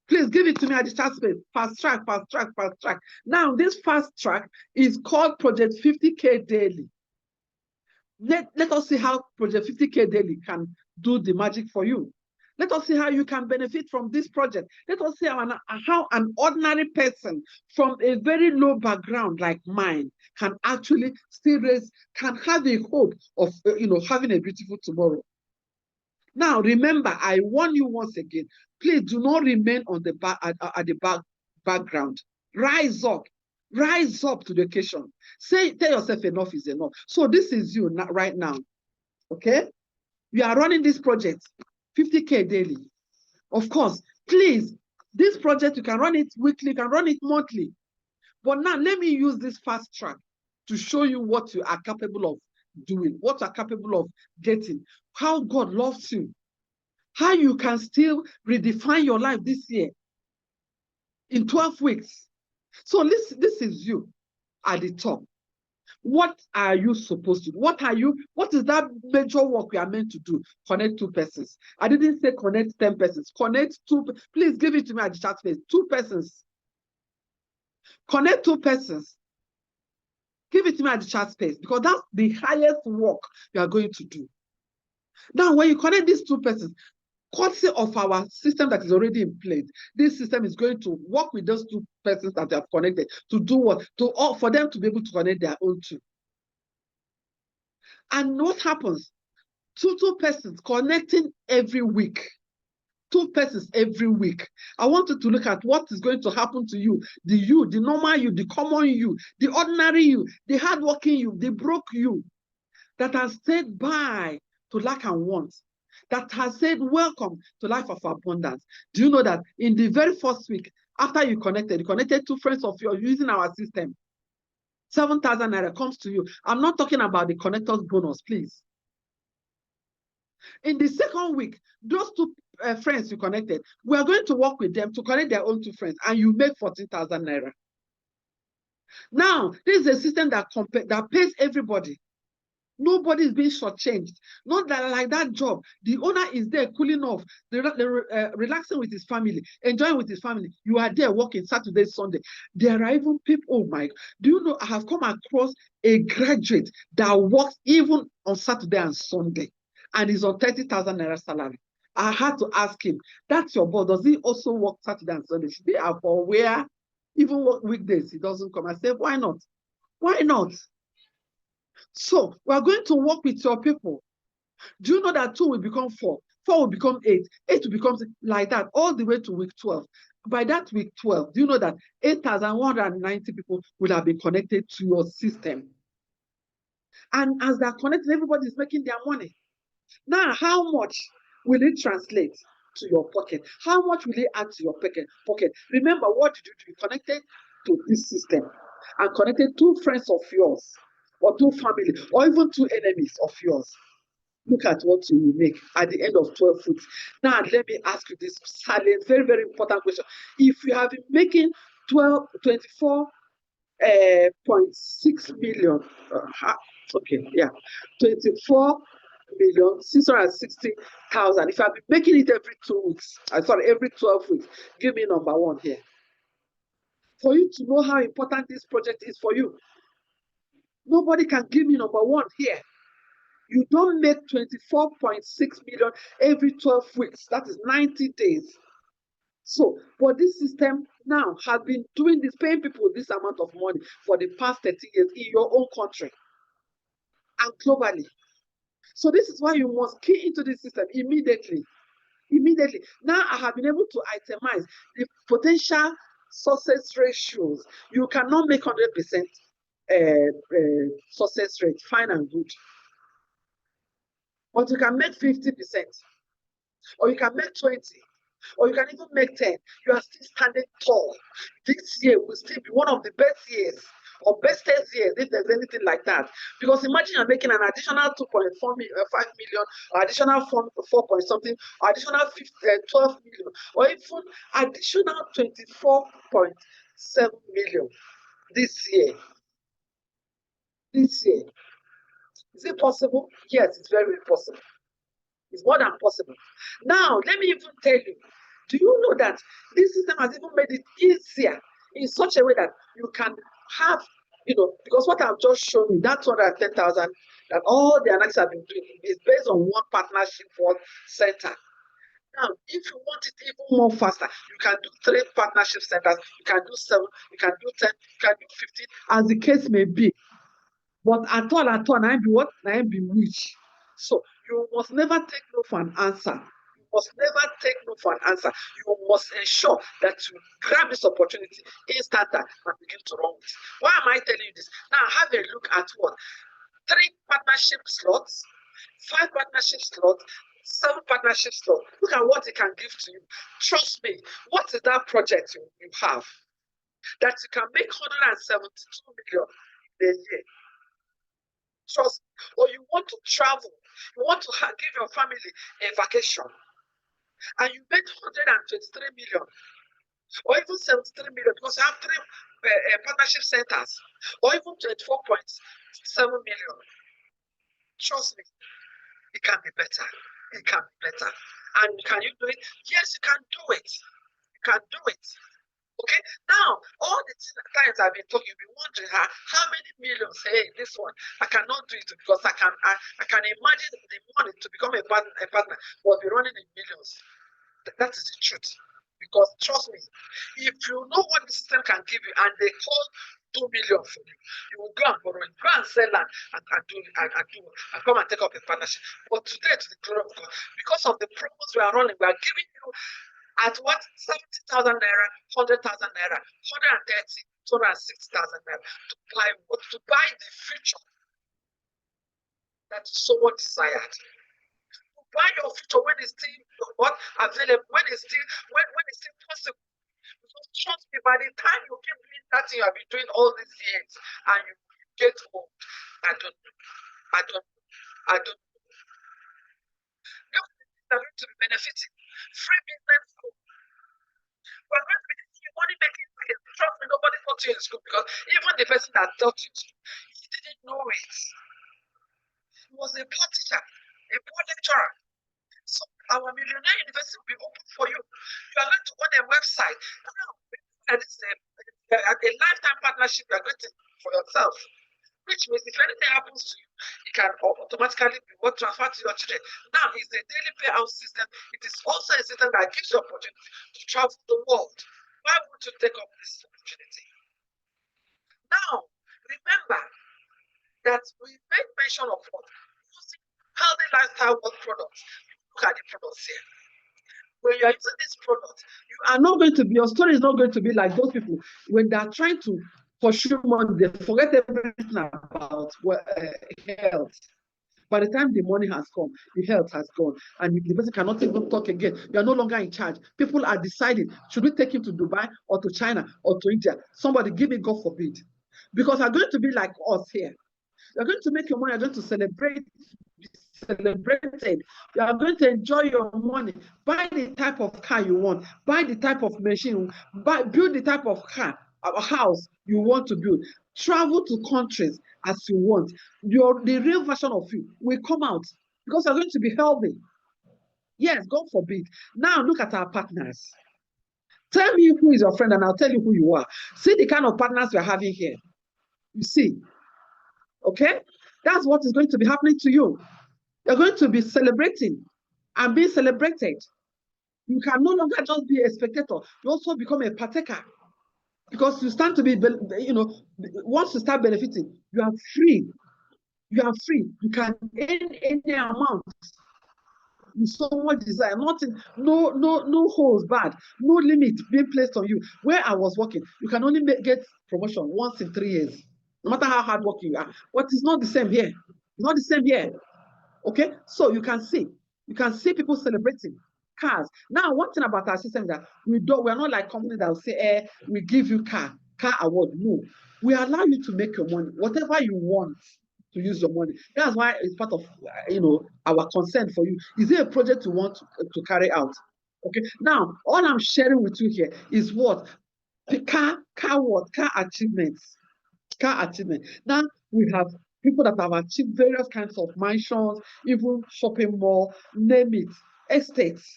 Please give it to me at the chat space. Fast track, fast track, fast track. Now, this fast track is called Project 50K Daily. Let us see how Project 50K Daily can do the magic for you. Let us see how you can benefit from this project. Let us see how an ordinary person from a very low background like mine can actually still can have a hope of having a beautiful tomorrow. Now, remember, I warn you once again, please do not remain on the background. Rise up. Rise up to the occasion. Tell yourself enough is enough. So this is you right now. Okay? You are running this project, 50K daily. Of course, please, this project, you can run it weekly, you can run it monthly. But now let me use this fast track to show you what you are capable of doing, what you are capable of getting, how God loves you, how you can still redefine your life this year in 12 weeks. So this is you at the top. What are you supposed to do? What is that major work we are meant to do? Connect 2 persons. I didn't say connect 10 persons. Connect 2. Please give it to me at the chat space. 2 persons. Connect 2 persons. Give it to me at the chat space because that's the highest work you are going to do. Now, when you connect these 2 persons, courtesy of our system that is already in place, this system is going to work with those 2 persons that they have connected to do what? For them to be able to connect their own 2. And what happens? 2 persons connecting every week. 2 persons every week. I want you to look at what is going to happen to you, the normal you, the common you, the ordinary you, the hardworking you, the broke you, that has said bye to lack and want, that has said welcome to life of abundance. Do you know that in the very first week, after you connected 2 friends of yours using our system, 7,000 naira comes to you. I'm not talking about the connectors bonus, please. In the second week, those 2 friends you connected, we are going to work with them to connect their own 2 friends, and you make 14,000 naira. Now, this is a system that pays everybody. Nobody is being shortchanged. Not that like that job. The owner is there cooling off, relaxing with his family, enjoying with his family. You are there working Saturday, Sunday. There are even people, oh my, do you know, I have come across a graduate that works even on Saturday and Sunday, and is on 30,000 naira salary. I had to ask him, that's your boss, does he also work Saturday and Sunday? They are for where even work weekdays, he doesn't come. I said, why not? Why not? So we are going to work with your people. Do you know that 2 will become 4? 4 will become 8. 8 will become like that all the way to week 12. By that week 12, do you know that 8,190 people will have been connected to your system? And as they're connected, everybody is making their money. Now, how much will it translate to your pocket? How much will it add to your pocket? Remember, what did you do? You connected to this system and connected 2 friends of yours, or 2 family, or even 2 enemies of yours. Look at what you will make at the end of 12 weeks. Now, let me ask you this silent, very, very important question. If you have been making 24.6 million, 24,660,000. If I've been making it every 2 weeks, every 12 weeks, give me number 1 here. For you to know how important this project is for you. Nobody can give me number 1 here. You don't make 24.6 million every 12 weeks. That is 90 days. So, but this system now has been doing this, paying people this amount of money for the past 30 years in your own country and globally. So this is why you must key into this system immediately. Immediately. Now I have been able to itemize the potential success ratios. You cannot make 100% success rate, fine and good. But you can make 50%. or you can make 20, or you can even make 10. You are still standing tall. This year will still be one of the best years or bestest years, if there's anything like that. Because imagine you're making an additional 2.5 million, or additional 4 point something, or additional 12 million, or even additional 24.7 million this year. This year. Is it possible? Yes, it's very possible. It's more than possible. Now, let me even tell you, do you know that this system has even made it easier in such a way that you can have, because what I've just shown you, that 210,000 that all the analysts have been doing is based on one partnership for center. Now, if you want it even more faster, you can do 3 partnership centers, you can do 7, you can do 10, you can do 15, as the case may be. But at all, I be what? I be rich. So you must never take no for an answer. You must never take no for an answer. You must ensure that you grab this opportunity instant and begin to run with it. Why am I telling you this? Now have a look at what? 3 partnership slots, 5 partnership slots, 7 partnership slots. Look at what it can give to you. Trust me, what is that project you have? That you can make 172 million in a year. Trust me. Or you want to travel, you want to give your family a vacation, and you made 123 million, or even 73 million, because you have 3 partnership centers, or even 24.7 million. Trust me, it can be better. It can be better. And can you do it? Yes, you can do it. You can do it. Okay, now all the times I've been talking, you've been wondering how many millions. Hey, this one I cannot do it because I can imagine the money to become a partner will be running in millions. That is the truth. Because trust me, if you know what the system can give you and they call 2 million for you, you will go and borrow it, go and sell land and come and take up a partnership. But today, to the glory of God, because of the promos we are running, we are giving you at what? 70,000 naira, 100,000 naira, 130, 260,000 naira to buy the future that is so much desired. To buy your future when it's still available, when it's still possible. Because trust me, by the time you keep doing that thing you have been doing all these years and you get old, I don't know. Look, they're going to be benefiting. Free business school. We're going to be money making skills. Trust me, nobody taught you in school, because even the person that taught you in school, he didn't know it. He was a poor teacher, a poor lecturer. So our millionaire university will be open for you. You are going to own a website. Now, it's a lifetime partnership you are going to for yourself. Which means if anything happens to you, it can automatically be transferred to your children. Now, it's a daily payout system. It is also a system that gives you opportunity to travel the world. Why would you take up this opportunity? Now, remember that we make mention of what? Using healthy lifestyle work products. Look at the products here. When you are using this product, you are not going to be, your story is not going to be like those people when they are trying to pursue money, they forget everything about health. By the time the money has come, the health has gone, and the person cannot even talk again. You are no longer in charge. People are deciding, should we take him to Dubai or to China or to India? Somebody give me, God forbid. Because you're going to be like us here. You're going to make your money, you're going to celebrated. You are going to enjoy your money. Buy the type of car you want. Buy the type of machine. Build the type of car, house you want to build. Travel to countries as you want. The real version of you will come out because you're going to be healthy. Yes, God forbid. Now look at our partners. Tell me who is your friend and I'll tell you who you are. See the kind of partners we're having here. You see. Okay? That's what is going to be happening to you. You're going to be celebrating and being celebrated. You can no longer just be a spectator. You also become a partaker. Because you stand to be, once you start benefiting, you are free. You are free. You can earn any amount. You so much desire. Nothing, no holes bad, no limit being placed on you. Where I was working, you can only get promotion once in 3 years, no matter how hardworking you are. But it's not the same here. It's not the same here. Okay, so you can see people celebrating. cars. Now, one thing about our system is that we're not like company that will say, we give you car award. No, we allow you to make your money, whatever you want to use your money. That's why it's part of our consent for you. Is there a project you want to carry out? Okay. Now, all I'm sharing with you here is what car achievements. Car achievement. Now we have people that have achieved various kinds of mansions, even shopping mall, name it, estates.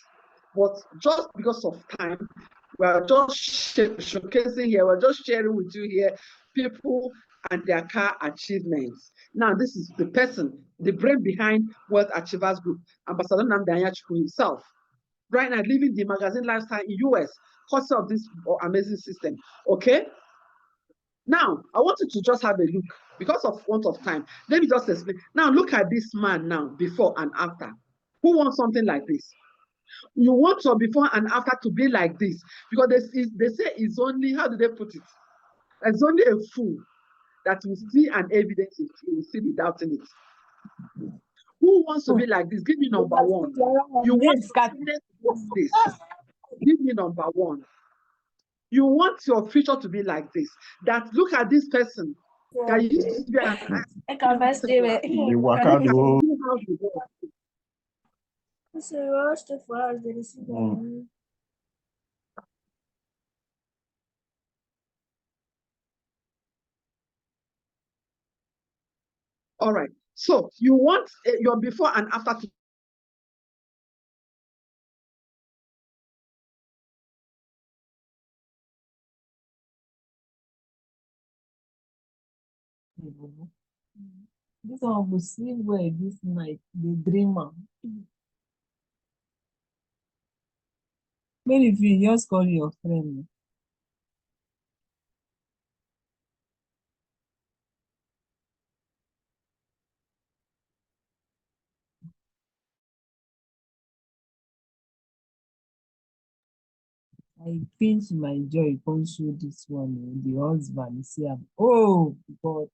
But just because of time, we are just showcasing here, we're just sharing with you here people and their car achievements. Now, this is the person, the brain behind Wealth Achievers Group, Ambassador Nnamdi Anyachukwu himself. Right now, living the magazine lifestyle in US, because of this amazing system. Okay? Now, I want you to just have a look because of want of time. Let me just explain. Now, look at this man now, before and after. Who wants something like this? You want your before and after to be like this because they say it's only, how do they put it? It's only a fool that will see an evidence if you will see be doubting it. Who wants to be like this? Give me number one. You want this? Give me number one. You want your future to be like this. That look at this person that used to be an all right. So you want your before and after to this one will sleep well this night, the dreamer. Maybe if you just call your friend. I pinch my joy, can't show this one, the husband, see, oh God.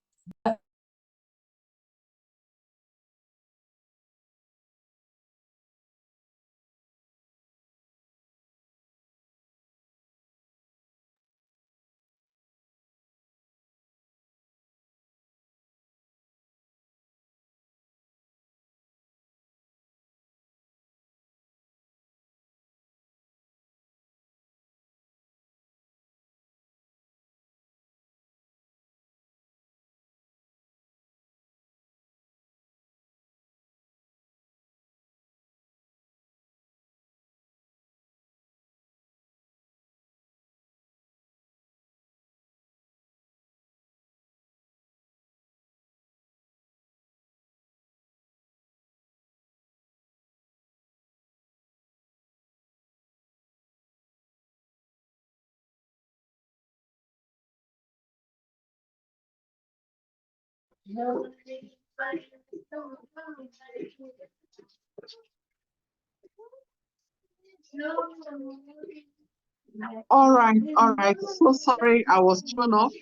all right. So sorry I was thrown off,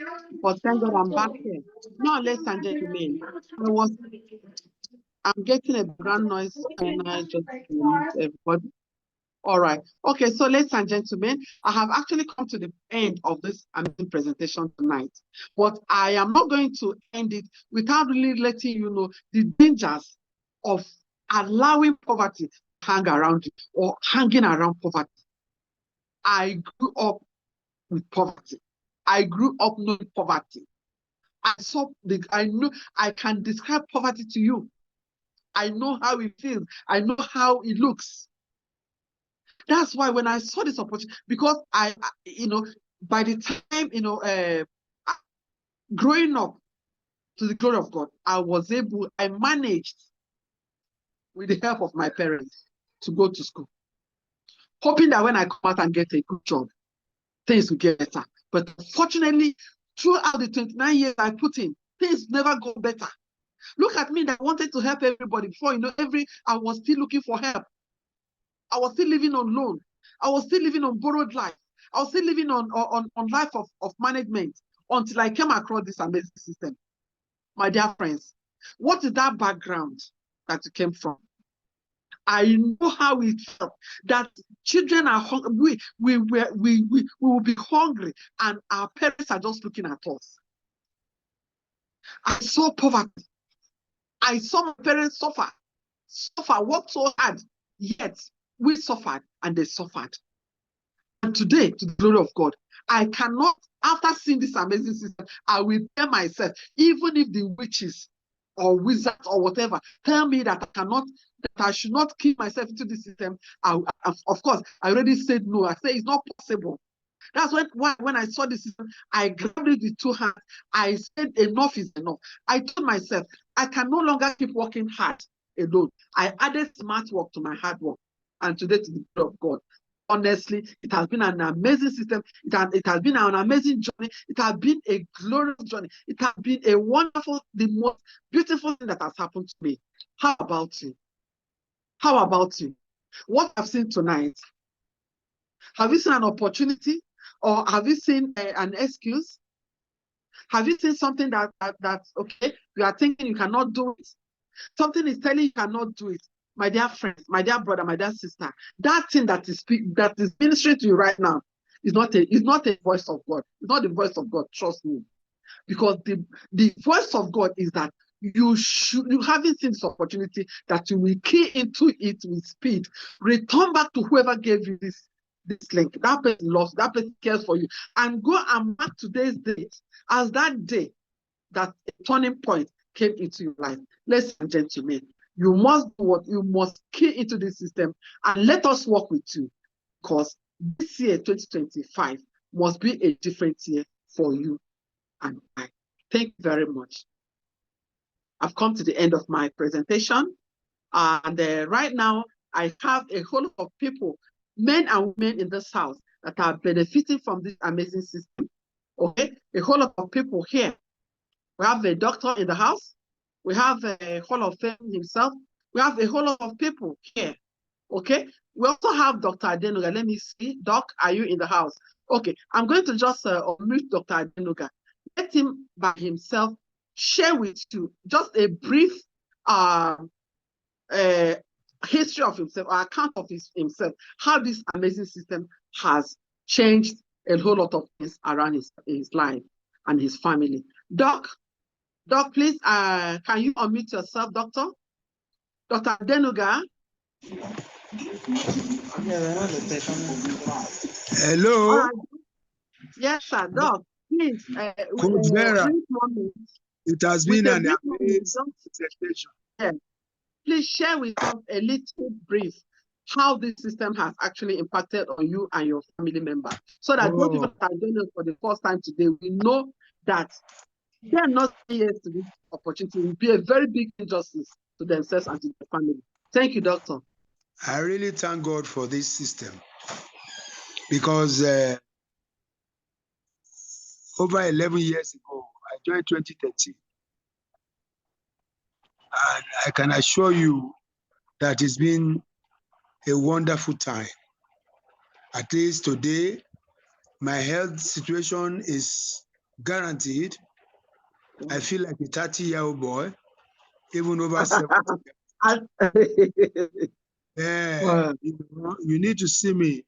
but thank God I'm back here. Now, ladies and gentlemen, I'm getting a background noise and I just everybody. All right. Okay, so ladies and gentlemen, I have actually come to the end of this amazing presentation tonight. But I am not going to end it without really letting you know the dangers of allowing poverty to hang around you or hanging around poverty. I grew up with poverty. I grew up knowing poverty. I know I can describe poverty to you. I know how it feels. I know how it looks. That's why when I saw this opportunity, because by the time, growing up to the glory of God, I managed with the help of my parents to go to school, hoping that when I come out and get a good job, things will get better. But unfortunately, throughout the 29 years I put in, things never go better. Look at me that wanted to help everybody before, I was still looking for help. I was still living on loan. I was still living on borrowed life. I was still living on life of management until I came across this amazing system. My dear friends, what is that background that you came from? I know how it felt that children are hungry. We will be hungry, and our parents are just looking at us. I saw poverty. I saw my parents suffer, work so hard, yet we suffered and they suffered. And today, to the glory of God, I cannot, after seeing this amazing system, I will tell myself, even if the witches or wizards or whatever tell me that I should not keep myself into this system, of course, I already said no. I say it's not possible. That's when I saw this system, I grabbed it with two hands. I said enough is enough. I told myself, I can no longer keep working hard alone. I added smart work to my hard work. And today, to the glory of God, honestly, it has been an amazing system. It has been an amazing journey. It has been a glorious journey. It has been a wonderful, the most beautiful thing that has happened to me. How about you? How about you? What I've seen tonight, have you seen an opportunity, or have you seen an excuse? Have you seen something that's okay? You are thinking you cannot do it. Something is telling you cannot do it. My dear friends, my dear brother, my dear sister, that thing that is ministering to you right now is not a voice of God. It's not the voice of God. Trust me, because the voice of God is that you haven't seen this opportunity, that you will key into it with speed. Return back to whoever gave you this link. That person loves, that person cares for you, and go and mark today's date as that day that a turning point came into your life. Ladies and gentlemen, you must do what you must key into this system, and let us work with you, because this year 2025 must be a different year for you and I. Thank you very much. I've come to the end of my presentation, and right now I have a whole lot of people, men and women in this house, that are benefiting from this amazing system. Okay, a whole lot of people here. We have a doctor in the house. We have a Hall of Fame himself. We have a whole lot of people here. Okay, we also have Dr. Adenuga. Let me see. Doc, are you in the house? Okay, I'm going to just unmute Dr. Adenuga. Let him by himself share with you just a brief history of himself, or account of himself, how this amazing system has changed a whole lot of things around his life and his family. Doc, please, can you unmute yourself, Doctor? Dr. Adenuga? Hello. All right. Yes, sir. Doc, please. Coach Vera, it has been an amazing presentation. Yeah. Please share with us a little brief how this system has actually impacted on you and your family member, so that those people that are doing it for the first time today, we know that they are not saying yes to this opportunity. It will be a very big injustice to themselves and to their family. Thank you, Doctor. I really thank God for this system, because over 11 years ago, I joined 2013. And I can assure you that it's been a wonderful time. At least today, my health situation is guaranteed. I feel like a 30-year-old boy, even over 70. Wow. You need to see me.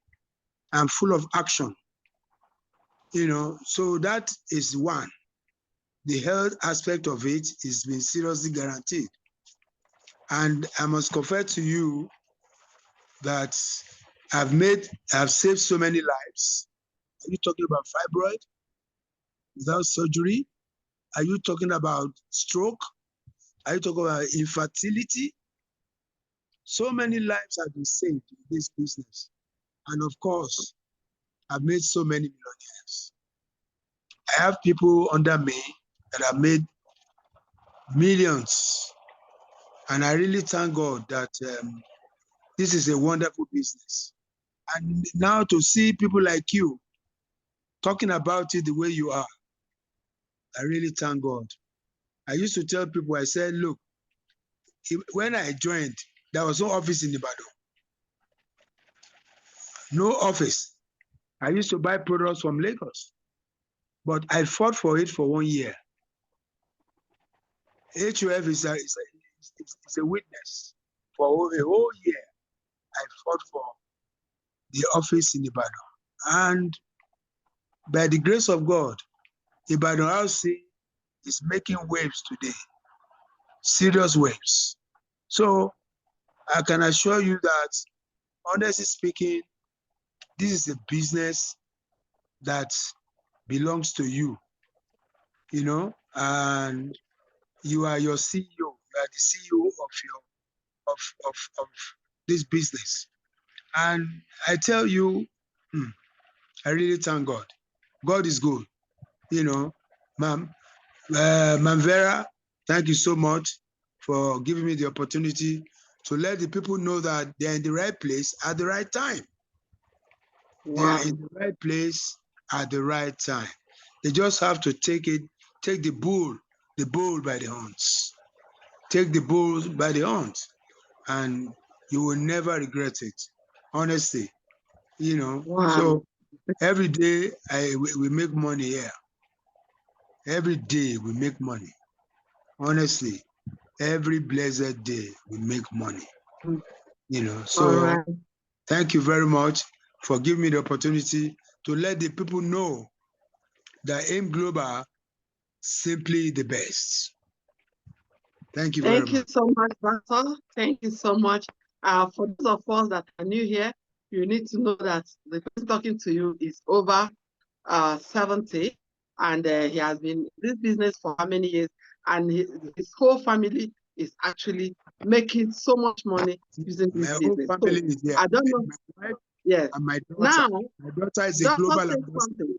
I'm full of action. So that is one. The health aspect of it is been seriously guaranteed. And I must confess to you that I've saved so many lives. Are you talking about fibroid without surgery? Are you talking about stroke? Are you talking about infertility? So many lives have been saved in this business. And of course, I've made so many millionaires. I have people under me that have made millions. And I really thank God that this is a wonderful business. And now to see people like you talking about it the way you are, I really thank God. I used to tell people, I said, look, when I joined, there was no office in Ibadan. No office. I used to buy products from Lagos, but I fought for it for 1 year. HUF is a witness for a whole year, I fought for the office in Ibadan. And by the grace of God, Ibadan House is making waves today, serious waves. So I can assure you that, honestly speaking, this is a business that belongs to you, you know, and you are your CEO. You are the CEO of this business. And I tell you, I really thank God. God is good, you know, ma'am. Ma'am Vera, thank you so much for giving me the opportunity to let the people know that they're in the right place at the right time. They Wow. are in the right place at the right time. They just have to take the bull by the horns. Take the bull by the horns, and you will never regret it. Honestly, you know. Wow. So every day we make money here. Every day we make money. Honestly, every blessed day we make money. You know. All So right. thank you very much for giving me the opportunity to let the people know that AIM Global simply the best. Thank you very Thank you much. so much, Pastor. Thank you so much. For those of us that are new here, you need to know that the person talking to you is over 70, and he has been in this business for how many years, and his whole family is actually making so much money using My this whole business. So family is here. I don't know. My wife Yes. and my daughter. Now, My daughter is a Doctor global said ambassador. something.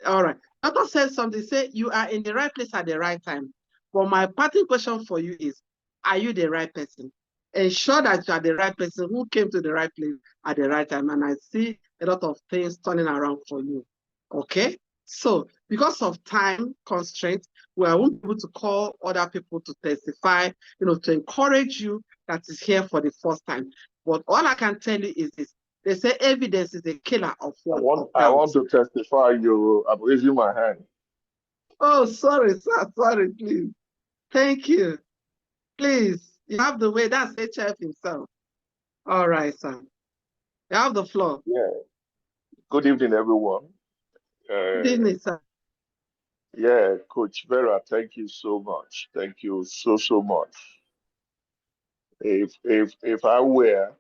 All right. Doctor said something. Say you are in the right place at the right time. But my parting question for you is, are you the right person? Ensure that you are the right person who came to the right place at the right time. And I see a lot of things turning around for you. Okay? So because of time constraints, we won't be able to call other people to testify, to encourage you that is here for the first time. But all I can tell you is this. They say evidence is a killer of what? I want to testify. I'm raising my hand. Oh, sorry, sir. Sorry, please. Thank you. Please, you have the way. That's HF himself. All right, sir. You have the floor. Yeah. Good evening, everyone. Good evening, sir. Yeah, Coach Vera, thank you so much. Thank you so much. If I were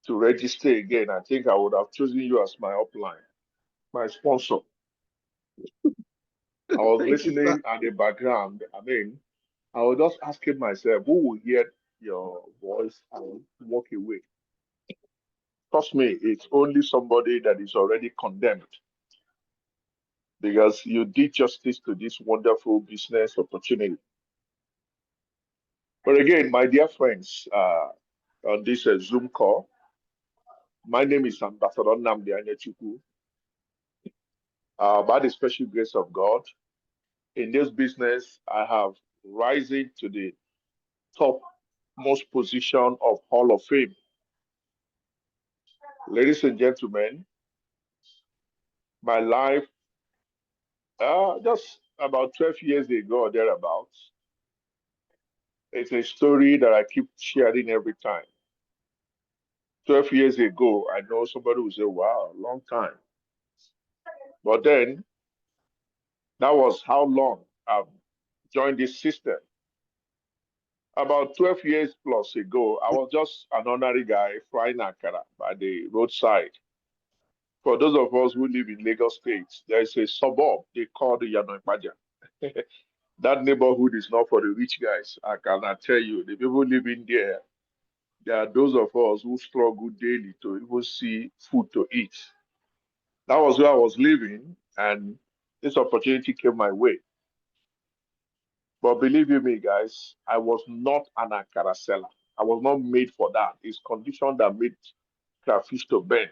to register again, I think I would have chosen you as my upline, my sponsor. I was Thank you, sir. listening at the background. I mean, I was just asking myself, who will hear your voice and walk away? Trust me, it's only somebody that is already condemned, because you did justice to this wonderful business opportunity. But again, my dear friends, on this Zoom call, my name is Ambassador Nnamdi Anyachukwu. By the special grace of God, in this business, I have risen to the top most position of Hall of Fame. Ladies and gentlemen, my life, just about 12 years ago or thereabouts, it's a story that I keep sharing every time. 12 years ago, I know somebody will say, wow, long time. But then, that was how long I've joined this system. About 12 years plus ago, I was just an ordinary guy frying akara by the roadside. For those of us who live in Lagos State, there is a suburb they call the Yanoipaja. That neighborhood is not for the rich guys. I cannot tell you. The people living there are those of us who struggle daily to even see food to eat. That was where I was living, and this opportunity came my way. But believe you me, guys, I was not an akara seller. I was not made for that. It's condition that made crayfish to bend,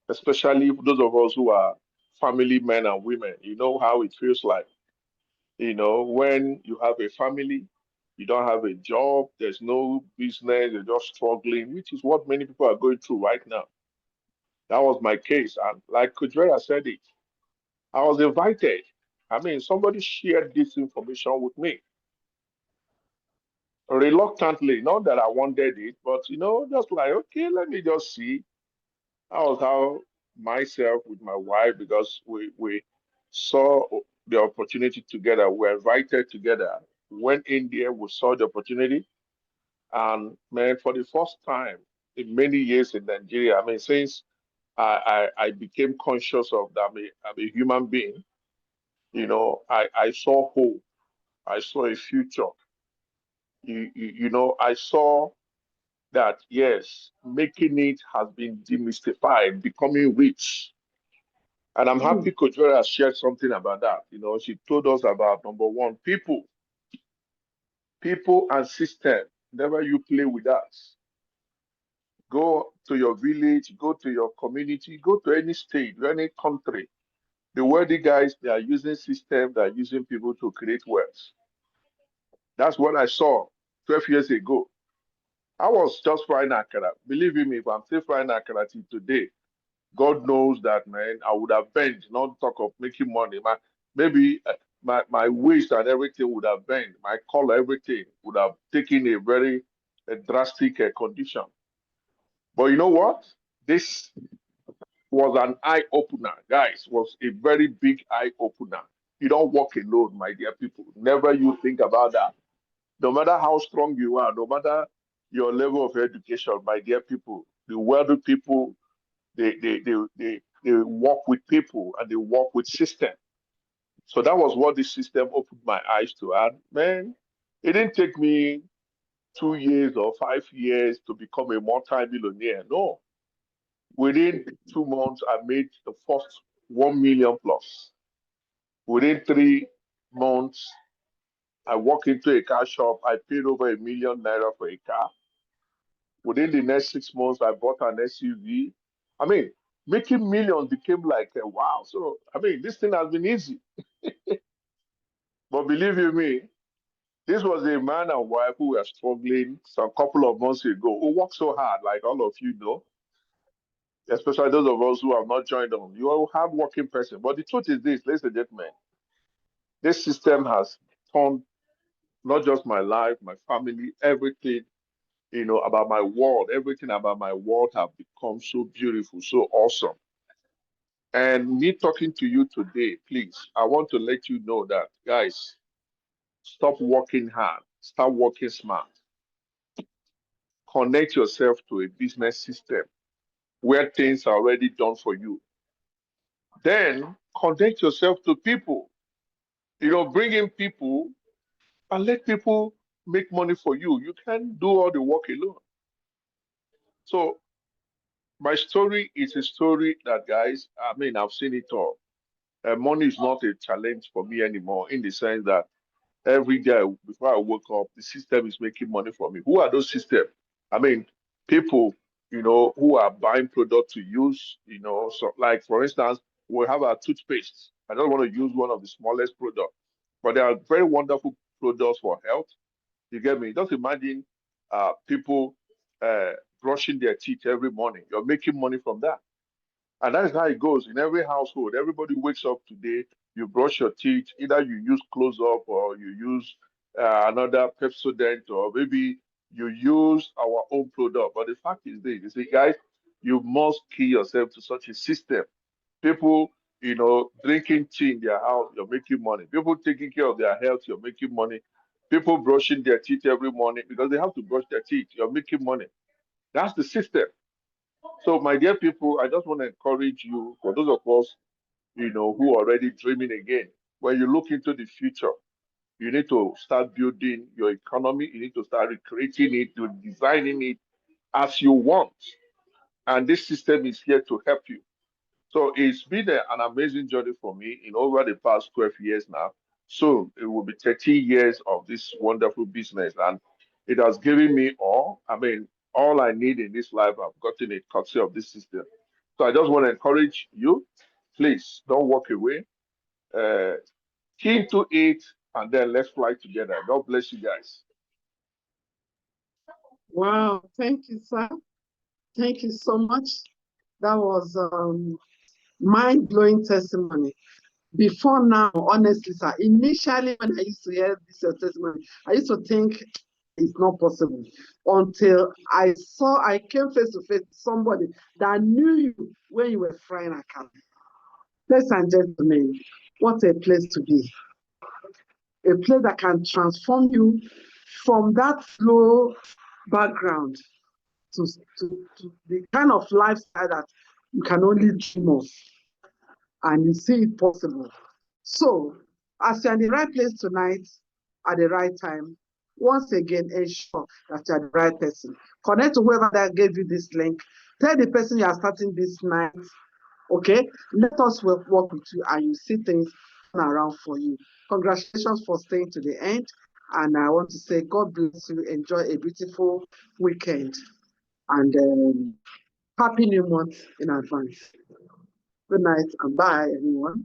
especially for those of us who are family men and women. You know how it feels like. When you have a family, you don't have a job, there's no business, you're just struggling, which is what many people are going through right now. That was my case. And like Coach Vera said it, I was invited. I mean, somebody shared this information with me. reluctantly, not that I wanted it, but just like, okay, let me just see. That was how myself with my wife, because we saw the opportunity together. We were invited together. Went in there, we saw the opportunity. And man, for the first time in many years in Nigeria, I mean, since I became conscious of that I'm a human being, I saw hope. I saw a future. I saw that, yes, making it has been demystified, becoming rich. And I'm happy Coach Vera shared something about that. She told us about number one, people and system. Never you play with us. Go to your village, go to your community, go to any state, any country. The wealthy guys, they are using system, they are using people to create wealth. That's what I saw 12 years ago. I was just frying akara. Believe me, if I'm still frying akara till today, God knows that, man, I would have bent, not talk of making money. My waist and everything would have bent. My color, everything would have taken a very drastic condition. But you know what? This was an eye opener, guys. Was a very big eye opener. You don't walk alone, my dear people. Never you think about that. No matter how strong you are, no matter your level of education, my dear people, the wealthy people, they work with people and they work with system. So that was what this system opened my eyes to. And man, it didn't take me 2 years or 5 years to become a multi-millionaire. No, within 2 months, I made the first 1 million plus. Within 3 months, I walked into a car shop. I paid over ₦1 million for a car. Within the next 6 months, I bought an SUV. I mean, making millions became like a wow. So, I mean, this thing has been easy. But believe you me, this was a man and wife who were struggling some couple of months ago, who worked so hard, like all of you know, especially those of us who have not joined them. You are a hard-working person. But the truth is this, ladies and gentlemen, this system has turned not just my life, my family, everything, about my world, everything about my world have become so beautiful, so awesome. And me talking to you today, please, I want to let you know that, guys, stop working hard, start working smart. Connect yourself to a business system where things are already done for you. Then connect yourself to people. Bring in people and let people make money for you. You can't do all the work alone. So my story is a story that, guys, I mean, I've seen it all. Money is not a challenge for me anymore, in the sense that every day before I wake up, the system is making money for me. Who are those systems? I mean, people, who are buying product to use, so like for instance, we have our toothpaste. I don't want to use one of the smallest products, but there are very wonderful products for health. You get me? Just imagine people uh, brushing their teeth every morning. You're making money from that. And that is how it goes in every household. Everybody wakes up today, you brush your teeth, either you use close up or you use another Pepsodent, or maybe you use our own product. But the fact is this, you see, guys, you must key yourself to such a system. People, drinking tea in their house, you're making money. People taking care of their health, you're making money. People brushing their teeth every morning because they have to brush their teeth, you're making money. That's the system. So, my dear people, I just want to encourage you, for those of us, who are already dreaming again, when you look into the future, you need to start building your economy. You need to start recreating it, to designing it as you want. And this system is here to help you. So it's been an amazing journey for me in over the past 12 years now. So it will be 13 years of this wonderful business. And it has given me all. I mean, all I need in this life, I've gotten it courtesy of this system. So I just want to encourage you, please don't walk away. Uh, Key into it, and then let's fly together. God bless you guys. Wow, thank you, sir. Thank you so much. That was mind-blowing testimony. Before now, honestly, sir, initially when I used to hear this testimony, I used to think It's not possible until I came face to face with somebody that knew you when you were frying a can. Ladies and gentlemen, what a place to be. A place that can transform you from that low background to the kind of lifestyle that you can only dream of, and you see it possible. So, as you're in the right place tonight, at the right time, once again, ensure that you're the right person. Connect to whoever that gave you this link. Tell the person you are starting this night, okay? Let us work with you, and you see things turn around for you. Congratulations for staying to the end. And I want to say, God bless you. Enjoy a beautiful weekend. And happy new month in advance. Good night and bye, everyone.